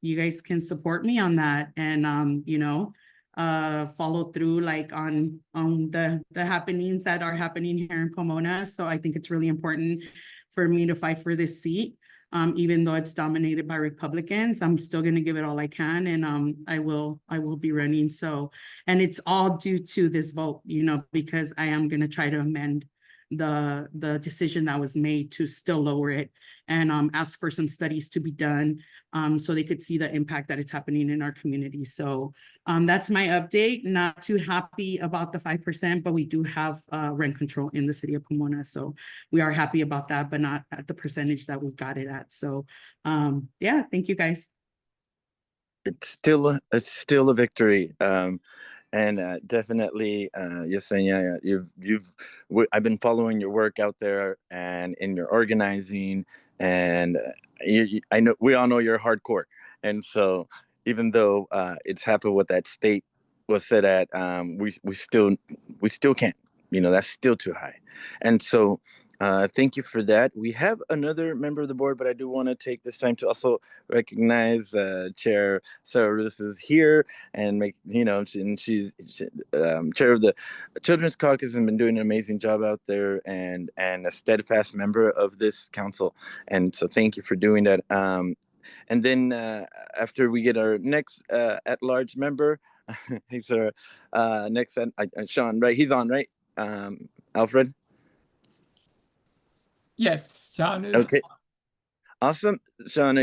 you guys can support me on that, and you know, follow through like on the happenings that are happening here in Pomona. So I think it's really important for me to fight for this seat. Even though it's dominated by Republicans, I'm still going to give it all I can, and I will be running. So, and it's all due to this vote, you know, because I am going to try to amend the decision that was made to still lower it, and ask for some studies to be done, so they could see the impact that it's happening in our community. So that's my update. Not too happy about the 5%, but we do have rent control in the city of Pomona. So we are happy about that, but not at the percentage that we got it at. So yeah, thank you guys. It's still a victory. And definitely, Yesenia, I've been following your work out there and in your organizing, and I know we all know you're hardcore, and so even though it's happened what that state was set at, we still can't, that's still too high, and so. Thank you for that. We have another member of the board, but I do want to take this time to also recognize Chair Sarah Ruth is here, and she's chair of the Children's Caucus and been doing an amazing job out there, and a steadfast member of this council. And so thank you for doing that. And then after we get our next at-large member, he's our next Sean, right? He's on, right? Alfred? Yes, Sean is. Okay. Awesome. Sean,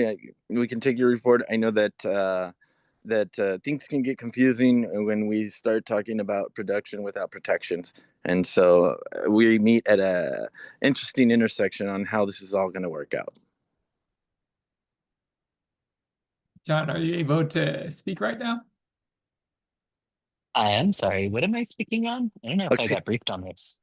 we can take your report. I know that things can get confusing when we start talking about production without protections. And so we meet at a interesting intersection on how this is all going to work out. John, are you able to speak right now? I am sorry. What am I speaking on? I don't know if I got briefed on this.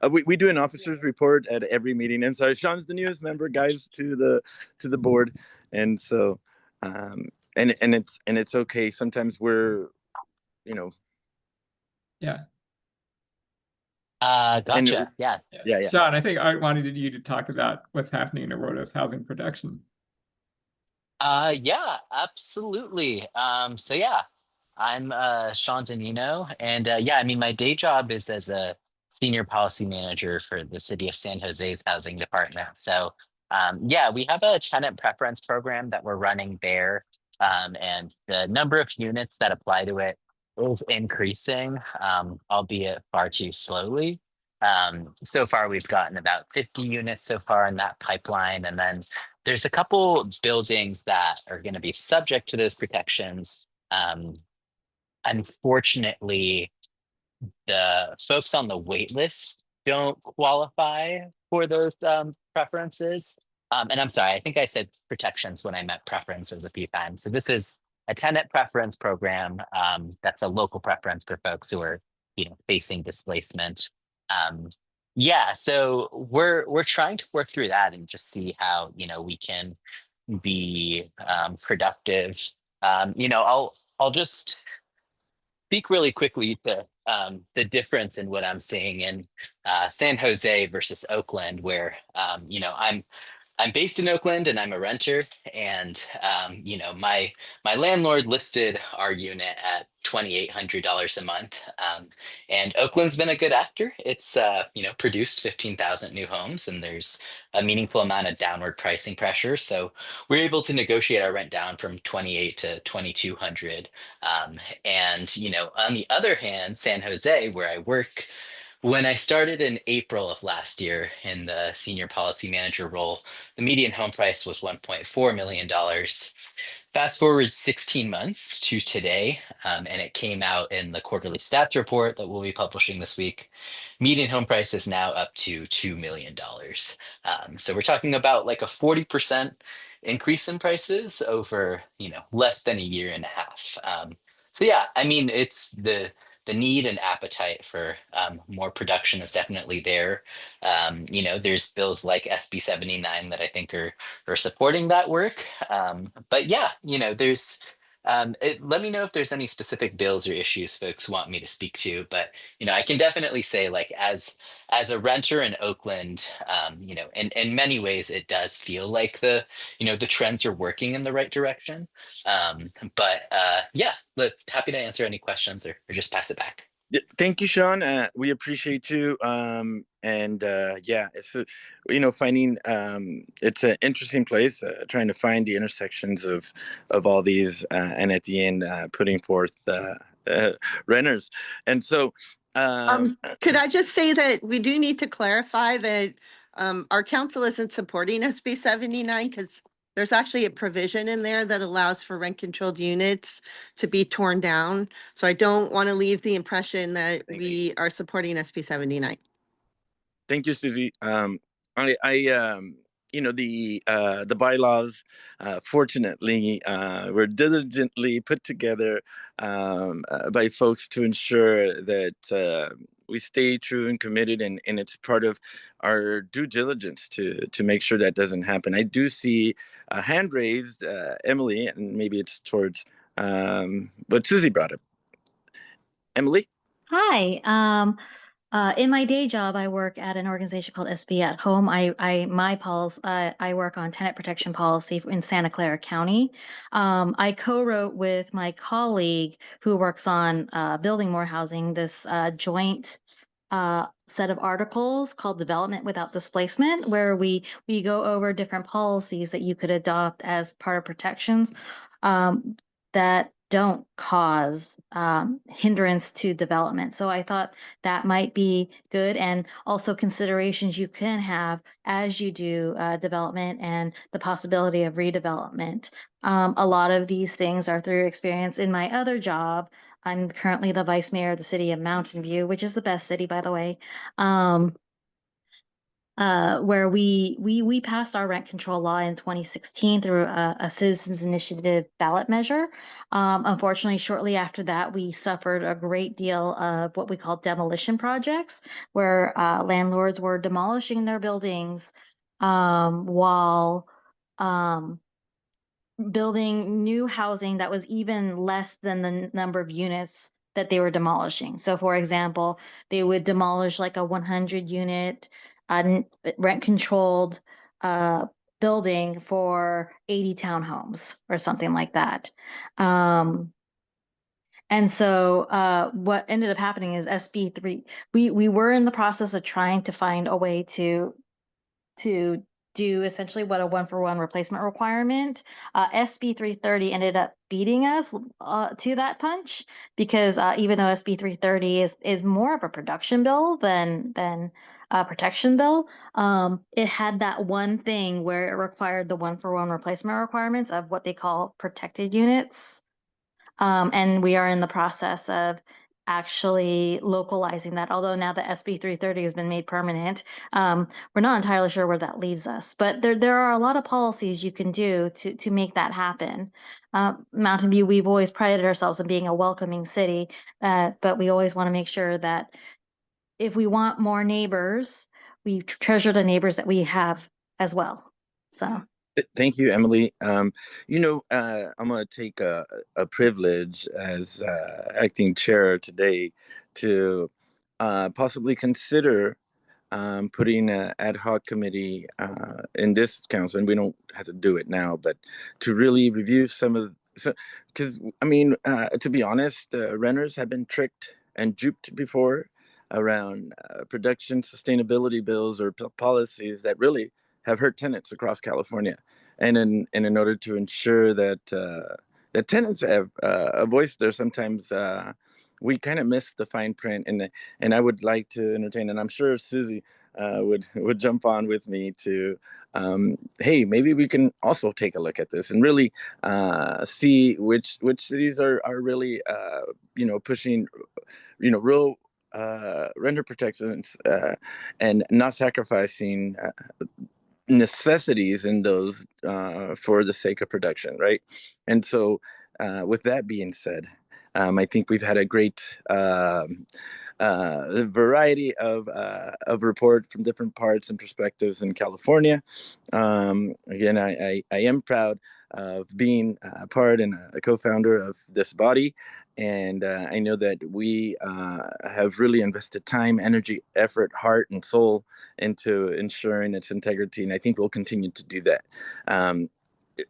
We do an officer's report at every meeting. I'm sorry, Sean's the newest member, guys, to the board, and so and it's okay. Sometimes we're, Yeah. Gotcha. Yeah. Sean, I think Art wanted you to talk about what's happening in the world of housing production. Yeah, absolutely. So yeah, I'm Sean Danino, and yeah, I mean, my day job is as a senior policy manager for the city of San Jose's housing department. So yeah, we have a tenant preference program that we're running there, and the number of units that apply to it is increasing, albeit far too slowly. So far, we've gotten about 50 units so far in that pipeline, and then there's a couple buildings that are going to be subject to those protections. Unfortunately, the folks on the wait list don't qualify for those preferences. And I'm sorry, I think I said protections when I meant preferences a few times. So this is a tenant preference program that's a local preference for folks who are, facing displacement. Yeah, so we're trying to work through that and just see how we can be productive. I'll just speak really quickly to the difference in what I'm seeing in San Jose versus Oakland, where I'm based in Oakland and I'm a renter, and my landlord listed our unit at $2,800 a month, and Oakland's been a good actor. It's produced 15,000 new homes, and there's a meaningful amount of downward pricing pressure. So we're able to negotiate our rent down from 28 to 2,200. And on the other hand, San Jose, where I work, When I started in April of last year in the senior policy manager role, the median home price was $1.4 million. Fast forward 16 months to today, and it came out in the quarterly stats report that we'll be publishing this week. Median home price is now up to $2 million. So we're talking about like a 40% increase in prices over, less than a year and a half. So yeah, I mean, it's the need and appetite for more production is definitely there. There's bills like SB 79 that I think are supporting that work. But yeah, there's let me know if there's any specific bills or issues folks want me to speak to. But I can definitely say, like, as a renter in Oakland, in many ways it does feel like the trends are working in the right direction. But yeah, happy to answer any questions or just pass it back. Thank you, Sean. We appreciate you. And yeah, it's finding it's an interesting place, trying to find the intersections of all these, and at the end, putting forth renters. And so, Could I just say that we do need to clarify that our council isn't supporting SB 79 because there's actually a provision in there that allows for rent-controlled units to be torn down. So I don't want to leave the impression that we are supporting SB 79. Thank you, Susie. The bylaws, fortunately, were diligently put together by folks to ensure that we stay true and committed, and it's part of our due diligence to make sure that doesn't happen. I do see a hand raised, Emily, and maybe it's towards what Susie brought up. Emily? Hi. In my day job, I work at an organization called SB at Home. I work on tenant protection policy in Santa Clara County. I co-wrote with my colleague who works on building more housing this joint set of articles called Development Without Displacement, where we go over different policies that you could adopt as part of protections that don't cause hindrance to development. So I thought that might be good, and also considerations you can have as you do development and the possibility of redevelopment. A lot of these things are through experience in my other job. I'm currently the vice mayor of the city of Mountain View, which is the best city, by the way. Where we passed our rent control law in 2016 through a citizens initiative ballot measure. Unfortunately, shortly after that, we suffered a great deal of what we call demolition projects, where landlords were demolishing their buildings while building new housing that was even less than the number of units that they were demolishing. So for example, they would demolish like a 100 unit rent controlled building for 80 townhomes or something like that. And so what ended up happening is SB3, we were in the process of trying to find a way to do essentially what a one-for-one replacement requirement. SB 330 ended up beating us to that punch, because even though SB 330 is more of a production bill than a protection bill, it had that one thing where it required the one-for-one replacement requirements of what they call protected units. And we are in the process of actually localizing that. Although now the SB 330 has been made permanent, we're not entirely sure where that leaves us. But there are a lot of policies you can do to make that happen. Mountain View, we've always prided ourselves on being a welcoming city, but we always want to make sure that if we want more neighbors, we treasure the neighbors that we have as well. So. Thank you, Emily. I'm going to take a privilege as acting chair today to possibly consider putting an ad hoc committee in this council, and we don't have to do it now, but to really review because to be honest, renters have been tricked and duped before around production sustainability bills or policies that really have hurt tenants across California, and in order to ensure that that tenants have a voice, they're sometimes we kind of missed the fine print, and I would like to entertain, and I'm sure Susie would jump on with me to, hey, maybe we can also take a look at this and really see which cities are really pushing real renter protections and not sacrificing necessities in those for the sake of production, right? And so with that being said, I think we've had a great variety of reports from different parts and perspectives in California. Again, I am proud of being a part and a co-founder of this body. And I know that we have really invested time, energy, effort, heart, and soul into ensuring its integrity. And I think we'll continue to do that.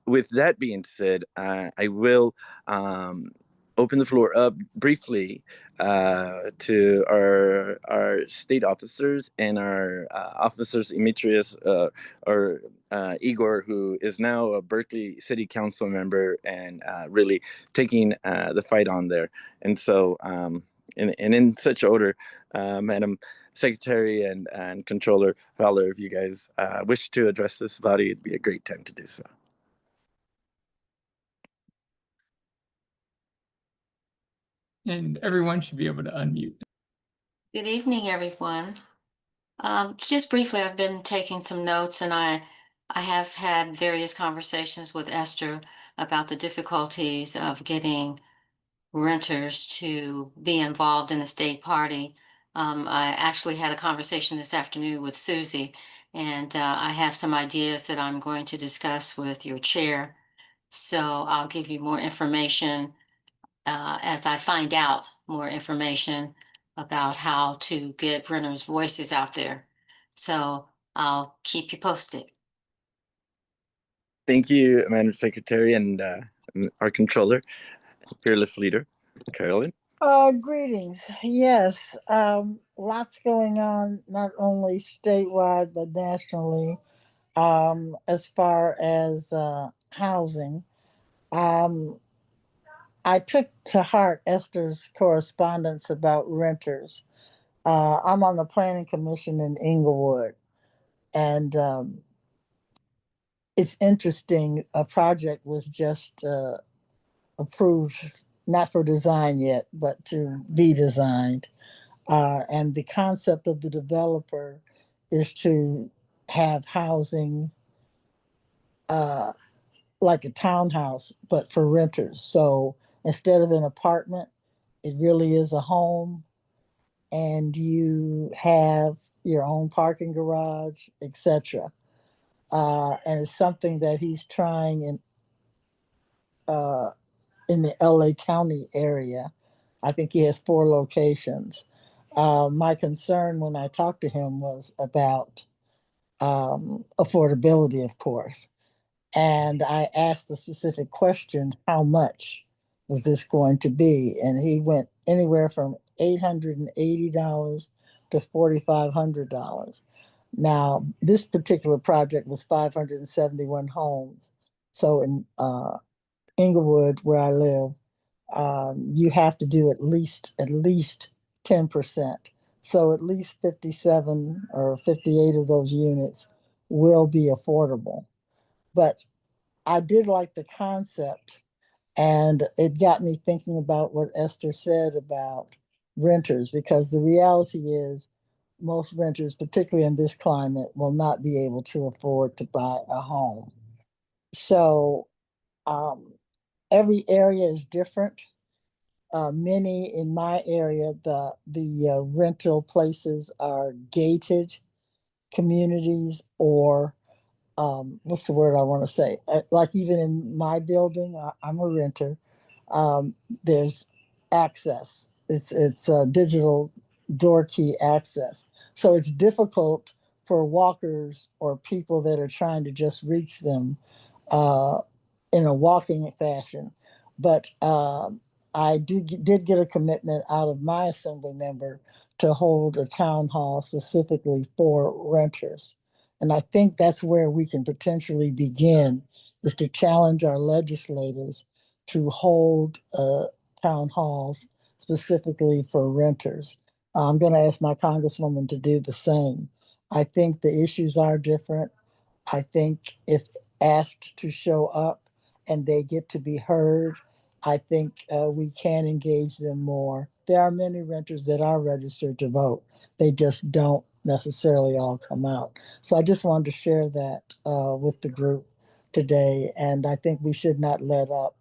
With that being said, I will open the floor up briefly to our state officers and our officers, Demetrius or Igor, who is now a Berkeley City Council member and really taking the fight on there. And so, and in such order, Madam Secretary and Controller Fowler, if you guys wish to address this body, it'd be a great time to do so. And everyone should be able to unmute. Good evening, everyone. Just briefly, I've been taking some notes, and I have had various conversations with Esther about the difficulties of getting renters to be involved in the state party. I actually had a conversation this afternoon with Susie, and I have some ideas that I'm going to discuss with your chair. So I'll give you more information as I find out more information about how to get renters' voices out there. So I'll keep you posted. Thank you, Madam Secretary, and our controller, fearless leader, Carolyn. Greetings. Yes, lots going on, not only statewide, but nationally, as far as housing. I took to heart Esther's correspondence about renters. I'm on the Planning Commission in Inglewood, and it's interesting. A project was just approved, not for design yet, but to be designed. And the concept of the developer is to have housing like a townhouse, but for renters. So instead of an apartment, it really is a home, and you have your own parking garage, etc. And it's something that he's trying in the LA County area. I think he has 4 locations. My concern when I talked to him was about affordability, of course. And I asked the specific question, how much was this going to be? And he went anywhere from $880 to $4,500. Now, this particular project was 571 homes. So in Inglewood, where I live, you have to do at least 10%. So at least 57 or 58 of those units will be affordable. But I did like the concept, and it got me thinking about what Esther said about renters, because the reality is most renters, particularly in this climate, will not be able to afford to buy a home. So every area is different. Many in my area, the rental places are gated communities, or what's the word I want to say? Like even in my building, I'm a renter. There's access. It's digital door key access. So it's difficult for walkers or people that are trying to just reach them in a walking fashion. But I did get a commitment out of my assembly member to hold a town hall specifically for renters. And I think that's where we can potentially begin, is to challenge our legislators to hold town halls specifically for renters. I'm going to ask my congresswoman to do the same. I think the issues are different. I think if asked to show up and they get to be heard, I think we can engage them more. There are many renters that are registered to vote. They just don't necessarily all come out. So I just wanted to share that with the group today. And I think we should not let up.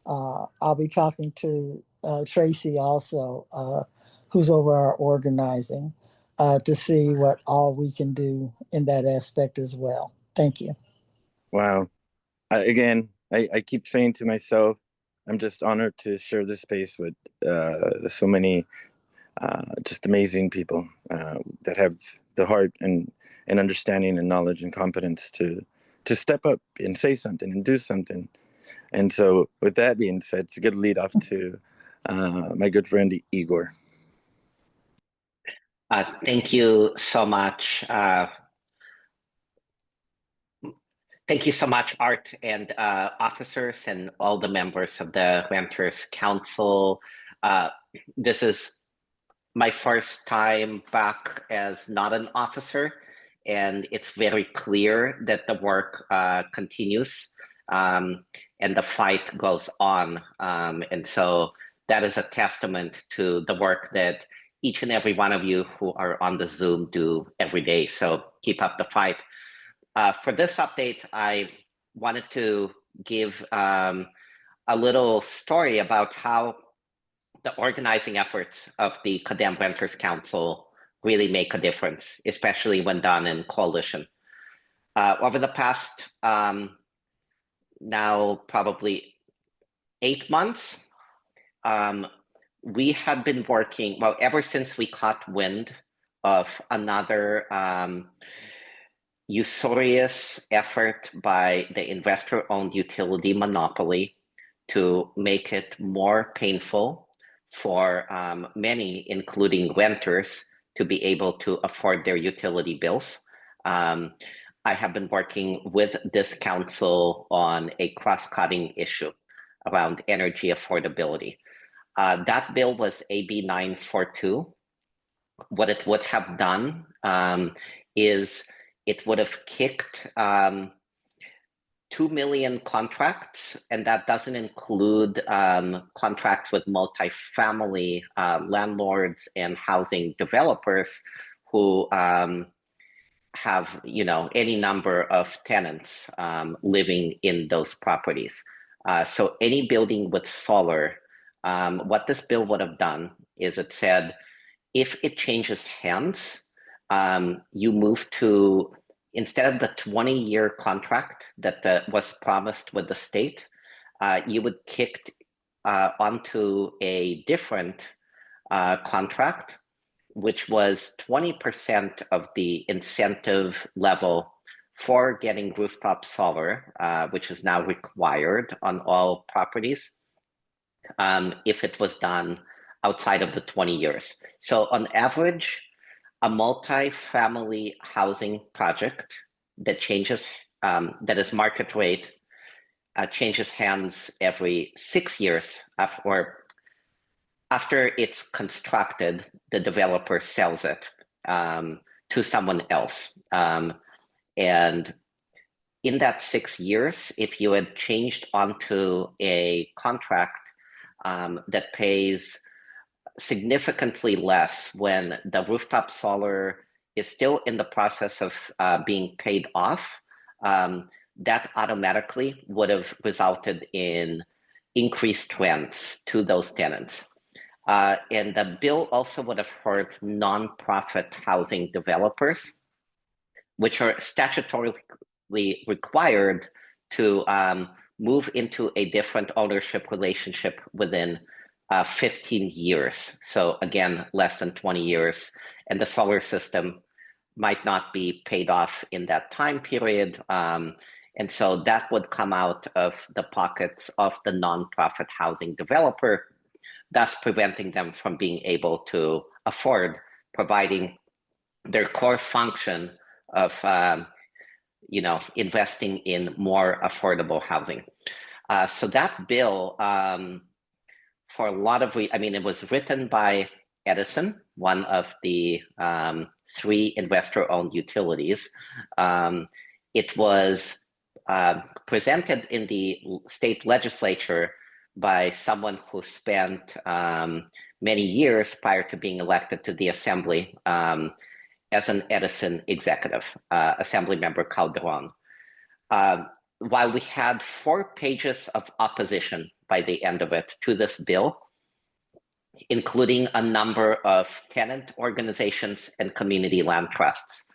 I'll be talking to Tracy also, who's over our organizing, to see what all we can do in that aspect as well. Thank you. Wow. I keep saying to myself, I'm just honored to share this space with so many just amazing people that have the heart and understanding and knowledge and competence to step up and say something and do something. And so with that being said, it's a good lead off to my good friend Igor. Thank you so much. Thank you so much, Art, and officers and all the members of the Renters Council. This is my first time back as not an officer, and it's very clear that the work continues and the fight goes on. And so that is a testament to the work that each and every one of you who are on the Zoom do every day. So keep up the fight. For this update, I wanted to give a little story about how the organizing efforts of the Condemned Renters Council really make a difference, especially when done in coalition. Over the past now probably 8 months, we have been working, well, ever since we caught wind of another usurious effort by the investor-owned utility monopoly to make it more painful for many, including renters, to be able to afford their utility bills. I have been working with this council on a cross-cutting issue around energy affordability. That bill was AB 942. What it would have done is it would have kicked 2 million contracts, and that doesn't include contracts with multifamily landlords and housing developers who have, you know, any number of tenants living in those properties. So any building with solar, what this bill would have done is it said, if it changes hands, you move to, instead of the 20-year contract that was promised with the state, you would kick onto a different contract, which was 20% of the incentive level for getting rooftop solar, which is now required on all properties, if it was done outside of the 20 years. So on average, a multi-family housing project that changes, that is market rate, changes hands every 6 years after it's constructed, the developer sells it to someone else. And in that 6 years, if you had changed onto a contract that pays significantly less when the rooftop solar is still in the process of being paid off, that automatically would have resulted in increased rents to those tenants. And the bill also would have hurt nonprofit housing developers, which are statutorily required to move into a different ownership relationship within 15 years. So again, less than 20 years. And the solar system might not be paid off in that time period. And so that would come out of the pockets of the nonprofit housing developer, thus preventing them from being able to afford providing their core function of investing in more affordable housing. So that bill for a lot of, I mean, it was written by Edison, one of the 3 investor-owned utilities. It was presented in the state legislature by someone who spent many years prior to being elected to the assembly as an Edison executive, Assemblymember Calderon. While we had 4 pages of opposition by the end of it to this bill, including a number of tenant organizations and community land trusts,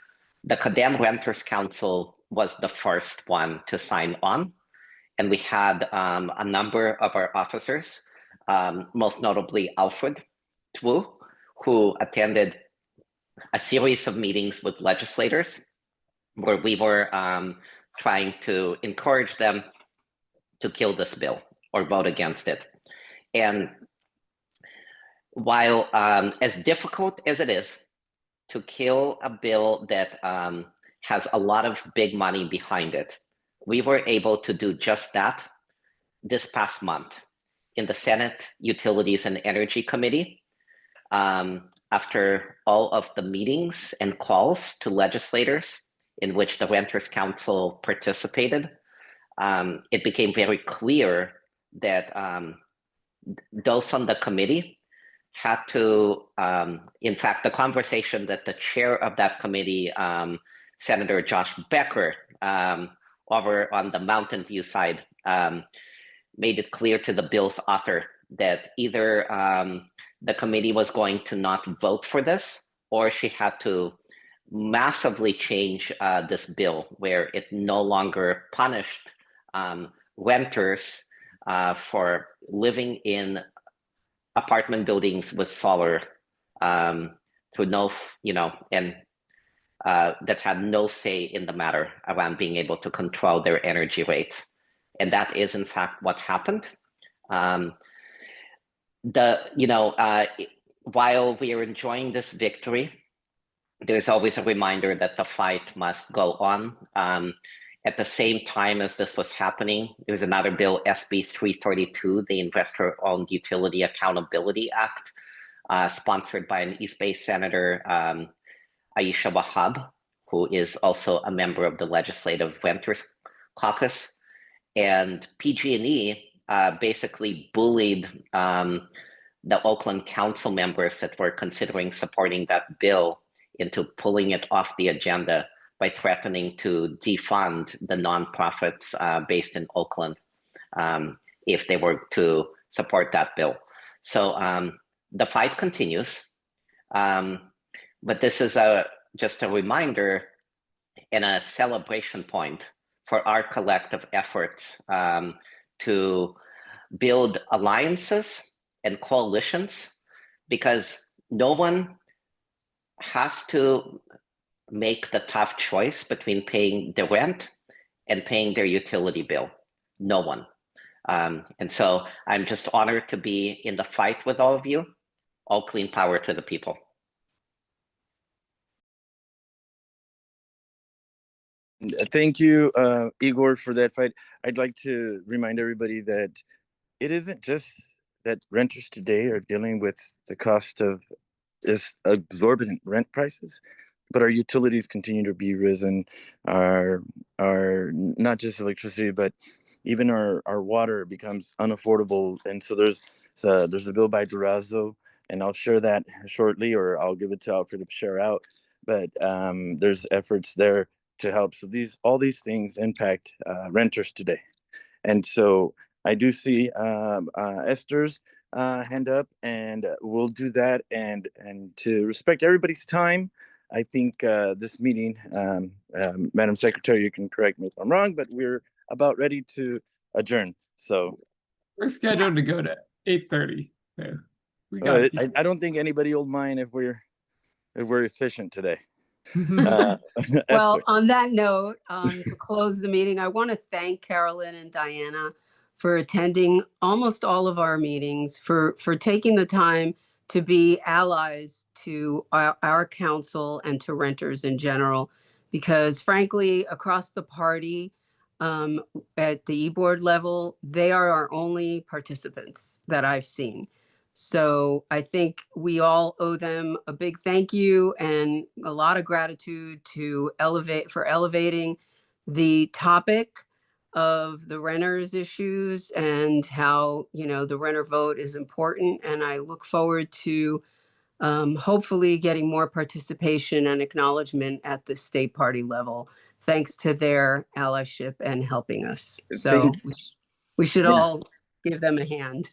the Condemned Renters Council was the first one to sign on. And we had a number of our officers, most notably Alfred Twu, who attended a series of meetings with legislators where we were trying to encourage them to kill this bill or vote against it. And while as difficult as it is to kill a bill that has a lot of big money behind it, we were able to do just that this past month in the Senate Utilities and Energy Committee. After all of the meetings and calls to legislators in which the Renters Council participated, it became very clear that those on the committee had to, in fact, the conversation that the chair of that committee, Senator Josh Becker, over on the Mountain View side, made it clear to the bill's author that either the committee was going to not vote for this, or she had to massively change this bill where it no longer punished renters for living in apartment buildings with solar through no, and that had no say in the matter around being able to control their energy rates. And that is in fact what happened. While we are enjoying this victory, there's always a reminder that the fight must go on. At the same time as this was happening, there was another bill, SB 332, the Investor-Owned Utility Accountability Act, sponsored by an East Bay Senator, Aisha Wahab, who is also a member of the Legislative Renters Caucus. And PG&E basically bullied the Oakland council members that were considering supporting that bill into pulling it off the agenda by threatening to defund the nonprofits based in Oakland if they were to support that bill. So the fight continues, but this is just a reminder and a celebration point for our collective efforts to build alliances and coalitions, because no one has to make the tough choice between paying the rent and paying their utility bill. No one. And so I'm just honored to be in the fight with all of you. All clean power to the people. Thank you, Igor, for that fight. I'd like to remind everybody that it isn't just that renters today are dealing with the cost of this exorbitant rent prices, but our utilities continue to be risen. Our not just electricity, but even our water becomes unaffordable. And so there's a bill by Durazo, and I'll share that shortly, or I'll give it to Alfred to share out. But there's efforts there to help. So all these things impact renters today. And so I do see Esther's hand up, and we'll do that. And to respect everybody's time, I think this meeting, Madam Secretary, you can correct me if I'm wrong, but we're about ready to adjourn. So we're scheduled to go to 8:30. So we got. I don't think anybody will mind if we're efficient today. Well, on that note, to close the meeting, I want to thank Carolyn and Diana for attending almost all of our meetings, for taking the time to be allies to our council and to renters in general, because frankly, across the party, at the e-board level, they are our only participants that I've seen. So I think we all owe them a big thank you and a lot of gratitude to elevating the topic of the renters issues and how, you know, the renter vote is important. And I look forward to hopefully getting more participation and acknowledgement at the state party level, thanks to their allyship and helping us. So we should all give them a hand.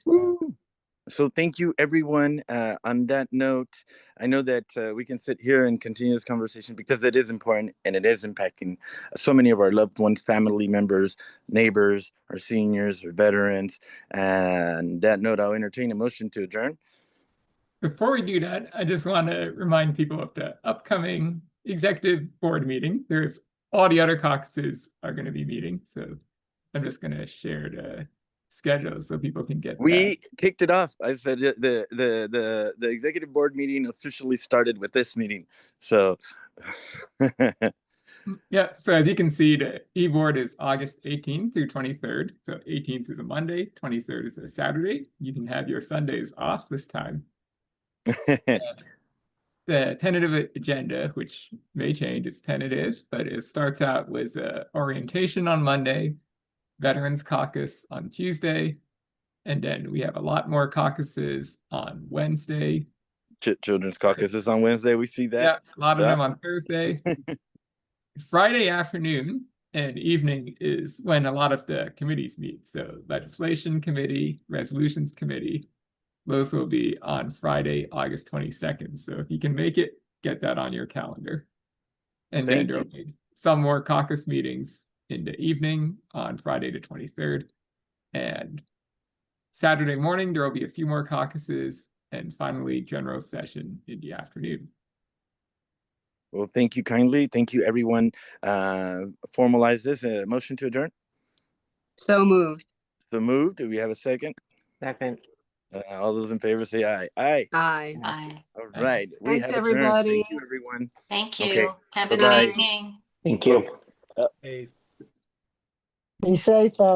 So thank you, everyone. On that note, I know that we can sit here and continue this conversation because it is important and it is impacting so many of our loved ones, family members, neighbors, our seniors, our veterans. And that note, I'll entertain a motion to adjourn. Before we do that, I just want to remind people of the upcoming executive board meeting. All the other caucuses are going to be meeting. So I'm just going to share the schedule so people can get We kicked it off. I said the executive board meeting officially started with this meeting. So yeah, so as you can see, the e-board is August 18th through 23rd. So 18th is a Monday, 23rd is a Saturday. You can have your Sundays off this time. The tentative agenda, which may change, it's tentative, but it starts out with orientation on Monday, Veterans Caucus on Tuesday, and then we have a lot more caucuses on Wednesday. Children's Caucus is on Wednesday. We see that. Yeah, a lot of them on Thursday. Friday afternoon and evening is when a lot of the committees meet. So Legislation Committee, Resolutions Committee, those will be on Friday, August 22nd. So if you can make it, get that on your calendar. And then there'll be some more caucus meetings in the evening on Friday the 23rd. And Saturday morning, there will be a few more caucuses. And finally, general session in the afternoon. Well, thank you kindly. Thank you, everyone. Formalize this. Motion to adjourn? So moved. So moved. Do we have a second? Second. All those in favor say aye. Aye. Aye. Aye. All right. We Thanks, have everybody. adjourned. Thank you, everyone. Thank you. Okay. Have a Bye-bye. good evening. Thank you. Hey. Be safe out